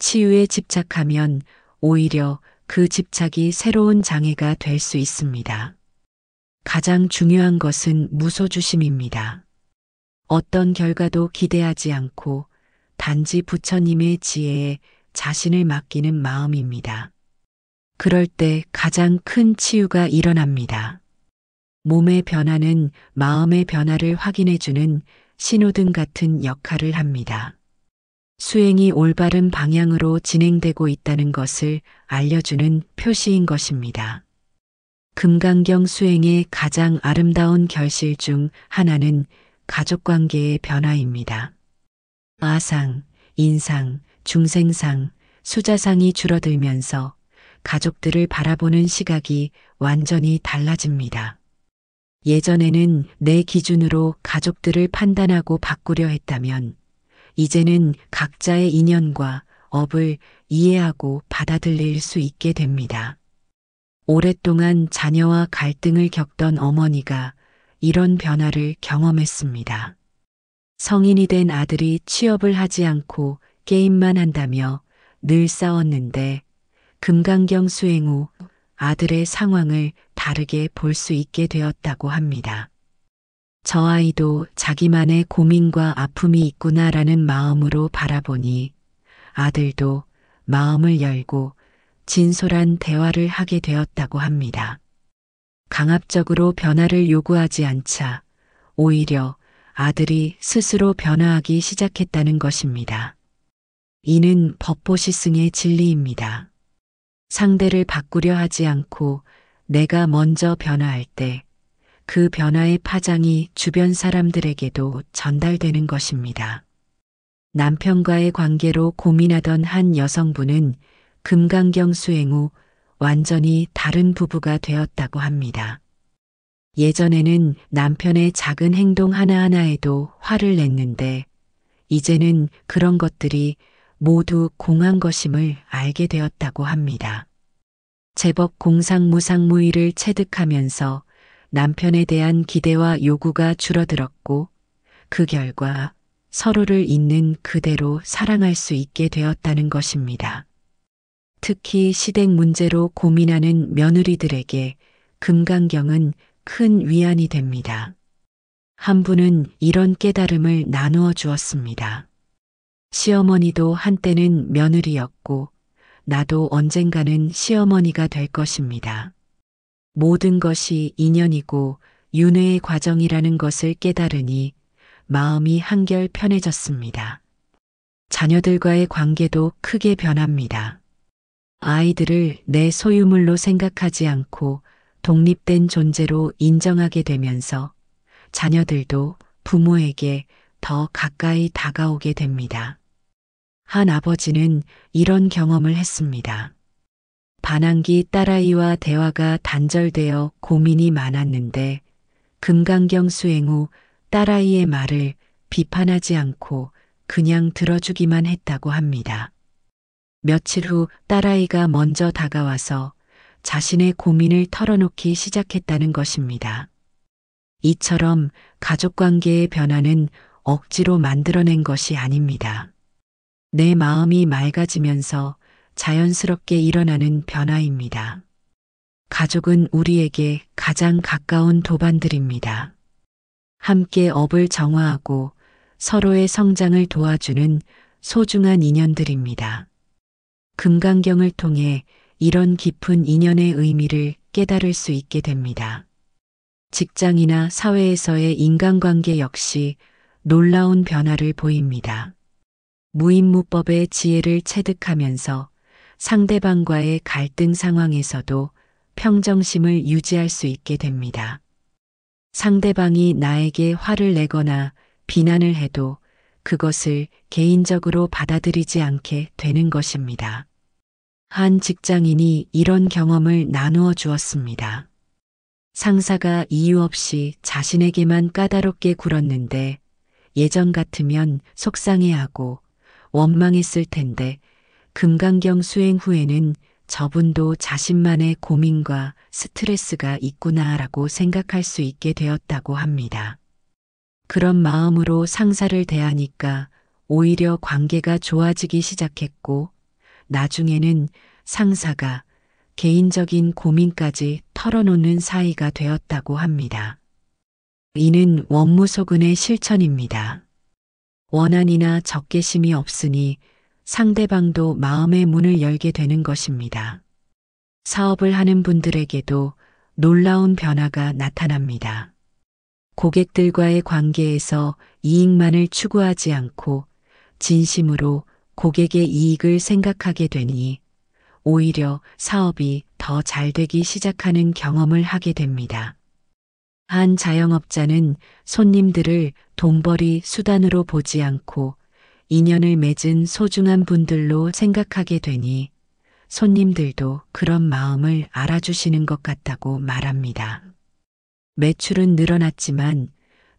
치유에 집착하면 오히려 그 집착이 새로운 장애가 될 수 있습니다. 가장 중요한 것은 무소주심입니다. 어떤 결과도 기대하지 않고 단지 부처님의 지혜에 자신을 맡기는 마음입니다. 그럴 때 가장 큰 치유가 일어납니다. 몸의 변화는 마음의 변화를 확인해주는 신호등 같은 역할을 합니다. 수행이 올바른 방향으로 진행되고 있다는 것을 알려주는 표시인 것입니다. 금강경 수행의 가장 아름다운 결실 중 하나는 가족관계의 변화입니다. 아상, 인상, 중생상, 수자상이 줄어들면서 가족들을 바라보는 시각이 완전히 달라집니다. 예전에는 내 기준으로 가족들을 판단하고 바꾸려 했다면 이제는 각자의 인연과 업을 이해하고 받아들일 수 있게 됩니다. 오랫동안 자녀와 갈등을 겪던 어머니가 이런 변화를 경험했습니다. 성인이 된 아들이 취업을 하지 않고 게임만 한다며 늘 싸웠는데 금강경 수행 후 아들의 상황을 다르게 볼 수 있게 되었다고 합니다. 저 아이도 자기만의 고민과 아픔이 있구나라는 마음으로 바라보니 아들도 마음을 열고 진솔한 대화를 하게 되었다고 합니다. 강압적으로 변화를 요구하지 않자 오히려 아들이 스스로 변화하기 시작했다는 것입니다. 이는 법보시승의 진리입니다. 상대를 바꾸려 하지 않고 내가 먼저 변화할 때 그 변화의 파장이 주변 사람들에게도 전달되는 것입니다. 남편과의 관계로 고민하던 한 여성분은 금강경 수행 후 완전히 다른 부부가 되었다고 합니다. 예전에는 남편의 작은 행동 하나하나에도 화를 냈는데 이제는 그런 것들이 모두 공한 것임을 알게 되었다고 합니다. 제법 공상무상무의를 체득하면서 남편에 대한 기대와 요구가 줄어들었고 그 결과 서로를 있는 그대로 사랑할 수 있게 되었다는 것입니다. 특히 시댁 문제로 고민하는 며느리들에게 금강경은 큰 위안이 됩니다. 한 분은 이런 깨달음을 나누어 주었습니다. 시어머니도 한때는 며느리였고 나도 언젠가는 시어머니가 될 것입니다. 모든 것이 인연이고 윤회의 과정이라는 것을 깨달으니 마음이 한결 편해졌습니다. 자녀들과의 관계도 크게 변합니다. 아이들을 내 소유물로 생각하지 않고 독립된 존재로 인정하게 되면서 자녀들도 부모에게 더 가까이 다가오게 됩니다. 한 아버지는 이런 경험을 했습니다. 반항기 딸아이와 대화가 단절되어 고민이 많았는데 금강경 수행 후 딸아이의 말을 비판하지 않고 그냥 들어주기만 했다고 합니다. 며칠 후 딸아이가 먼저 다가와서 자신의 고민을 털어놓기 시작했다는 것입니다. 이처럼 가족관계의 변화는 억지로 만들어낸 것이 아닙니다. 내 마음이 맑아지면서 자연스럽게 일어나는 변화입니다. 가족은 우리에게 가장 가까운 도반들입니다. 함께 업을 정화하고 서로의 성장을 도와주는 소중한 인연들입니다. 금강경을 통해 이런 깊은 인연의 의미를 깨달을 수 있게 됩니다. 직장이나 사회에서의 인간관계 역시 놀라운 변화를 보입니다. 무인무법의 지혜를 체득하면서 상대방과의 갈등 상황에서도 평정심을 유지할 수 있게 됩니다. 상대방이 나에게 화를 내거나 비난을 해도 그것을 개인적으로 받아들이지 않게 되는 것입니다. 한 직장인이 이런 경험을 나누어 주었습니다. 상사가 이유 없이 자신에게만 까다롭게 굴었는데 예전 같으면 속상해하고 원망했을 텐데 금강경 수행 후에는 저분도 자신만의 고민과 스트레스가 있구나라고 생각할 수 있게 되었다고 합니다. 그런 마음으로 상사를 대하니까 오히려 관계가 좋아지기 시작했고 나중에는 상사가 개인적인 고민까지 털어놓는 사이가 되었다고 합니다. 이는 원무소근의 실천입니다. 원한이나 적개심이 없으니 상대방도 마음의 문을 열게 되는 것입니다. 사업을 하는 분들에게도 놀라운 변화가 나타납니다. 고객들과의 관계에서 이익만을 추구하지 않고 진심으로 고객의 이익을 생각하게 되니 오히려 사업이 더 잘 되기 시작하는 경험을 하게 됩니다. 한 자영업자는 손님들을 돈벌이 수단으로 보지 않고 인연을 맺은 소중한 분들로 생각하게 되니 손님들도 그런 마음을 알아주시는 것 같다고 말합니다. 매출은 늘어났지만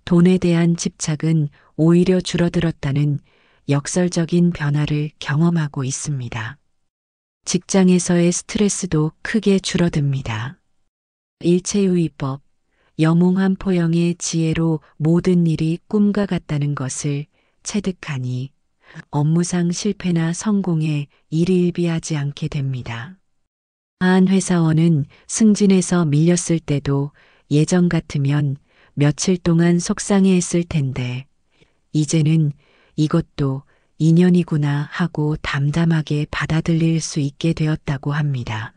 돈에 대한 집착은 오히려 줄어들었다는 역설적인 변화를 경험하고 있습니다. 직장에서의 스트레스도 크게 줄어듭니다. 일체유의법, 영웅한 포영의 지혜로 모든 일이 꿈과 같다는 것을 체득하니 업무상 실패나 성공에 일희일비하지 않게 됩니다. 한 회사원은 승진해서 밀렸을 때도 예전 같으면 며칠 동안 속상해했을 텐데 이제는 이것도 인연이구나 하고 담담하게 받아들일 수 있게 되었다고 합니다.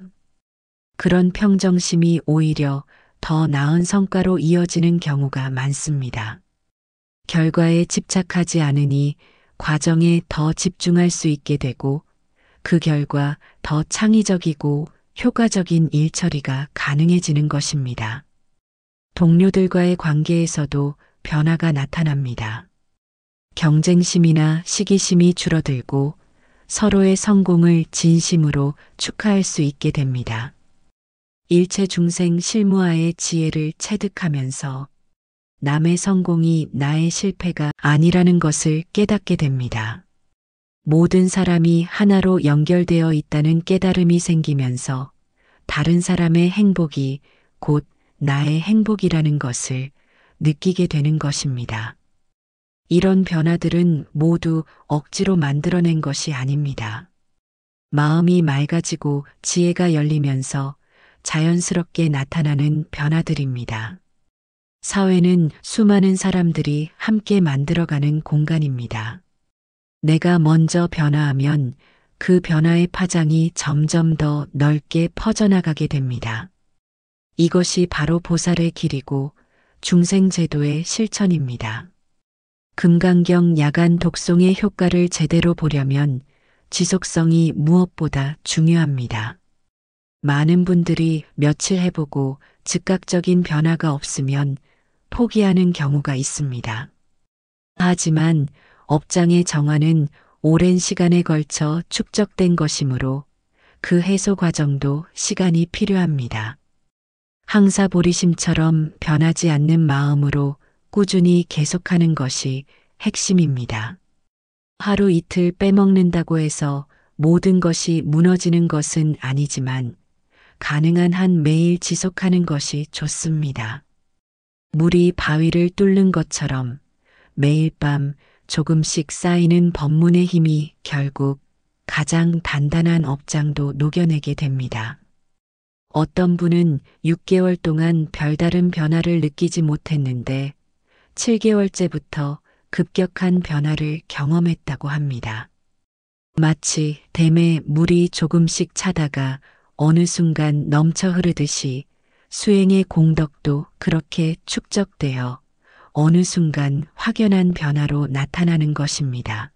그런 평정심이 오히려 더 나은 성과로 이어지는 경우가 많습니다. 결과에 집착하지 않으니 과정에 더 집중할 수 있게 되고 그 결과 더 창의적이고 효과적인 일 처리가 가능해지는 것입니다. 동료들과의 관계에서도 변화가 나타납니다. 경쟁심이나 시기심이 줄어들고 서로의 성공을 진심으로 축하할 수 있게 됩니다. 일체 중생 실무아의 지혜를 체득하면서 남의 성공이 나의 실패가 아니라는 것을 깨닫게 됩니다. 모든 사람이 하나로 연결되어 있다는 깨달음이 생기면서 다른 사람의 행복이 곧 나의 행복이라는 것을 느끼게 되는 것입니다. 이런 변화들은 모두 억지로 만들어낸 것이 아닙니다. 마음이 맑아지고 지혜가 열리면서 자연스럽게 나타나는 변화들입니다. 사회는 수많은 사람들이 함께 만들어가는 공간입니다. 내가 먼저 변화하면 그 변화의 파장이 점점 더 넓게 퍼져나가게 됩니다. 이것이 바로 보살의 길이고 중생제도의 실천입니다. 금강경 야간 독송의 효과를 제대로 보려면 지속성이 무엇보다 중요합니다. 많은 분들이 며칠 해보고 즉각적인 변화가 없으면 포기하는 경우가 있습니다. 하지만 업장의 정화는 오랜 시간에 걸쳐 축적된 것이므로 그 해소 과정도 시간이 필요합니다. 항사보리심처럼 변하지 않는 마음으로 꾸준히 계속하는 것이 핵심입니다. 하루 이틀 빼먹는다고 해서 모든 것이 무너지는 것은 아니지만 가능한 한 매일 지속하는 것이 좋습니다. 물이 바위를 뚫는 것처럼 매일 밤 조금씩 쌓이는 법문의 힘이 결국 가장 단단한 업장도 녹여내게 됩니다. 어떤 분은 6개월 동안 별다른 변화를 느끼지 못했는데 7개월째부터 급격한 변화를 경험했다고 합니다. 마치 댐에 물이 조금씩 차다가 어느 순간 넘쳐 흐르듯이 수행의 공덕도 그렇게 축적되어 어느 순간 확연한 변화로 나타나는 것입니다.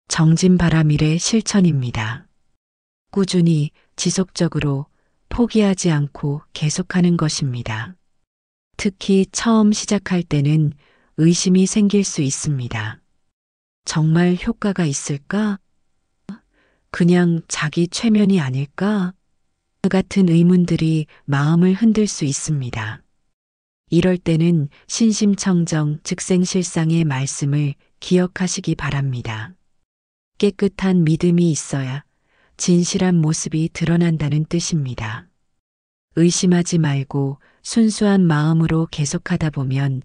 정진바람일의 실천입니다. 꾸준히 지속적으로 포기하지 않고 계속하는 것입니다. 특히 처음 시작할 때는 의심이 생길 수 있습니다. 정말 효과가 있을까? 그냥 자기 최면이 아닐까? 같은 의문들이 마음을 흔들 수 있습니다. 이럴 때는 신심청정 즉생실상의 말씀을 기억하시기 바랍니다. 깨끗한 믿음이 있어야 진실한 모습이 드러난다는 뜻입니다. 의심하지 말고 순수한 마음으로 계속하다 보면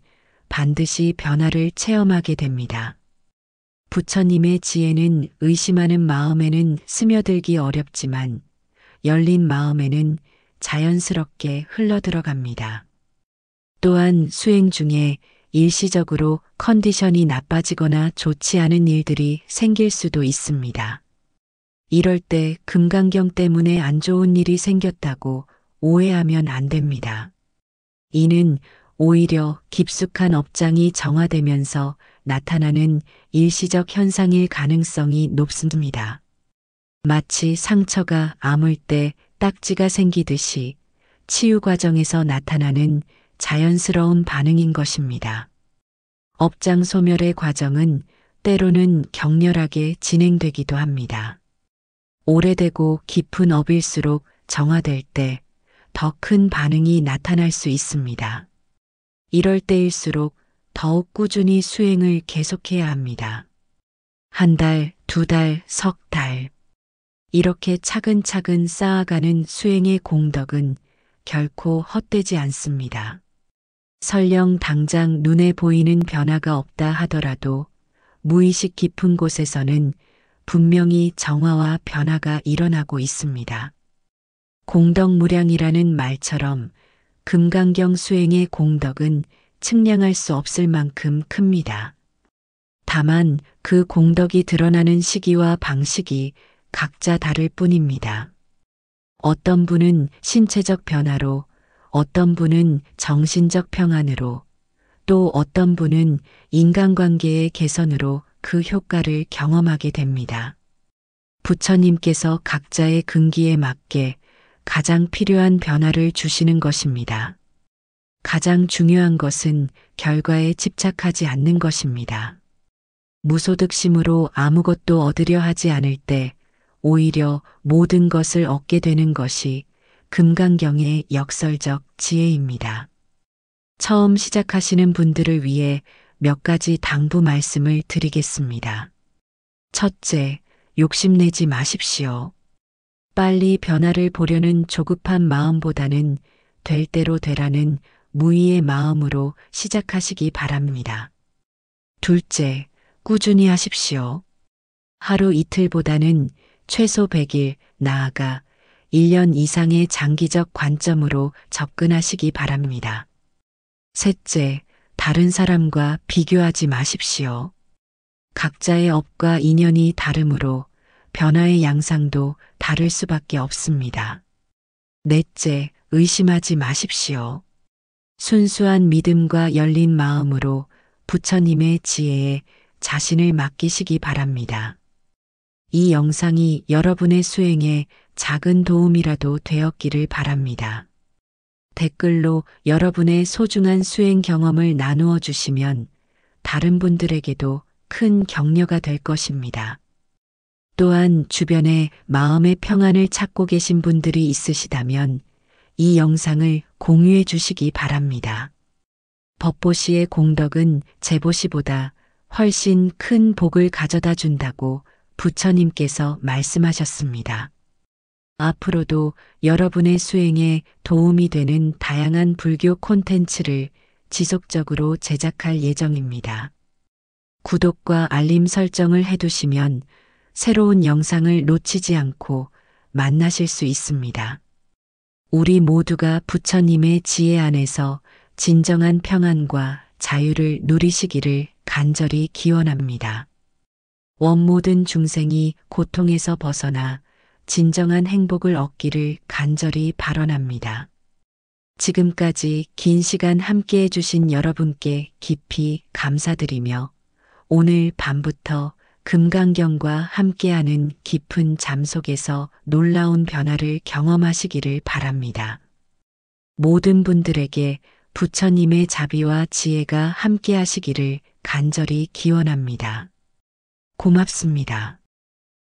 반드시 변화를 체험하게 됩니다. 부처님의 지혜는 의심하는 마음에는 스며들기 어렵지만 열린 마음에는 자연스럽게 흘러들어갑니다. 또한 수행 중에 일시적으로 컨디션이 나빠지거나 좋지 않은 일들이 생길 수도 있습니다. 이럴 때 금강경 때문에 안 좋은 일이 생겼다고 오해하면 안 됩니다. 이는 오히려 깊숙한 업장이 정화되면서 나타나는 일시적 현상일 가능성이 높습니다. 마치 상처가 아물 때 딱지가 생기듯이 치유 과정에서 나타나는 자연스러운 반응인 것입니다. 업장 소멸의 과정은 때로는 격렬하게 진행되기도 합니다. 오래되고 깊은 업일수록 정화될 때 더 큰 반응이 나타날 수 있습니다. 이럴 때일수록 더욱 꾸준히 수행을 계속해야 합니다. 한 달, 두 달, 석 달. 이렇게 차근차근 쌓아가는 수행의 공덕은 결코 헛되지 않습니다. 설령 당장 눈에 보이는 변화가 없다 하더라도 무의식 깊은 곳에서는 분명히 정화와 변화가 일어나고 있습니다. 공덕무량이라는 말처럼 금강경 수행의 공덕은 측량할 수 없을 만큼 큽니다. 다만 그 공덕이 드러나는 시기와 방식이 각자 다를 뿐입니다. 어떤 분은 신체적 변화로, 어떤 분은 정신적 평안으로, 또 어떤 분은 인간관계의 개선으로 그 효과를 경험하게 됩니다. 부처님께서 각자의 근기에 맞게 가장 필요한 변화를 주시는 것입니다. 가장 중요한 것은 결과에 집착하지 않는 것입니다. 무소득심으로 아무것도 얻으려 하지 않을 때 오히려 모든 것을 얻게 되는 것이 금강경의 역설적 지혜입니다. 처음 시작하시는 분들을 위해 몇 가지 당부 말씀을 드리겠습니다. 첫째, 욕심내지 마십시오. 빨리 변화를 보려는 조급한 마음보다는 될 대로 되라는 무의의 마음으로 시작하시기 바랍니다. 둘째, 꾸준히 하십시오. 하루 이틀보다는 최소 100일, 나아가 1년 이상의 장기적 관점으로 접근하시기 바랍니다. 셋째, 다른 사람과 비교하지 마십시오. 각자의 업과 인연이 다르므로 변화의 양상도 다를 수밖에 없습니다. 넷째, 의심하지 마십시오. 순수한 믿음과 열린 마음으로 부처님의 지혜에 자신을 맡기시기 바랍니다. 이 영상이 여러분의 수행에 작은 도움이라도 되었기를 바랍니다. 댓글로 여러분의 소중한 수행 경험을 나누어 주시면 다른 분들에게도 큰 격려가 될 것입니다. 또한 주변에 마음의 평안을 찾고 계신 분들이 있으시다면 이 영상을 공유해 주시기 바랍니다. 법보시의 공덕은 제보시보다 훨씬 큰 복을 가져다 준다고 부처님께서 말씀하셨습니다. 앞으로도 여러분의 수행에 도움이 되는 다양한 불교 콘텐츠를 지속적으로 제작할 예정입니다. 구독과 알림 설정을 해두시면 새로운 영상을 놓치지 않고 만나실 수 있습니다. 우리 모두가 부처님의 지혜 안에서 진정한 평안과 자유를 누리시기를 간절히 기원합니다. 원 모든 중생이 고통에서 벗어나 진정한 행복을 얻기를 간절히 발언합니다. 지금까지 긴 시간 함께 해주신 여러분께 깊이 감사드리며 오늘 밤부터 금강경과 함께하는 깊은 잠 속에서 놀라운 변화를 경험하시기를 바랍니다. 모든 분들에게 부처님의 자비와 지혜가 함께하시기를 간절히 기원합니다. 고맙습니다.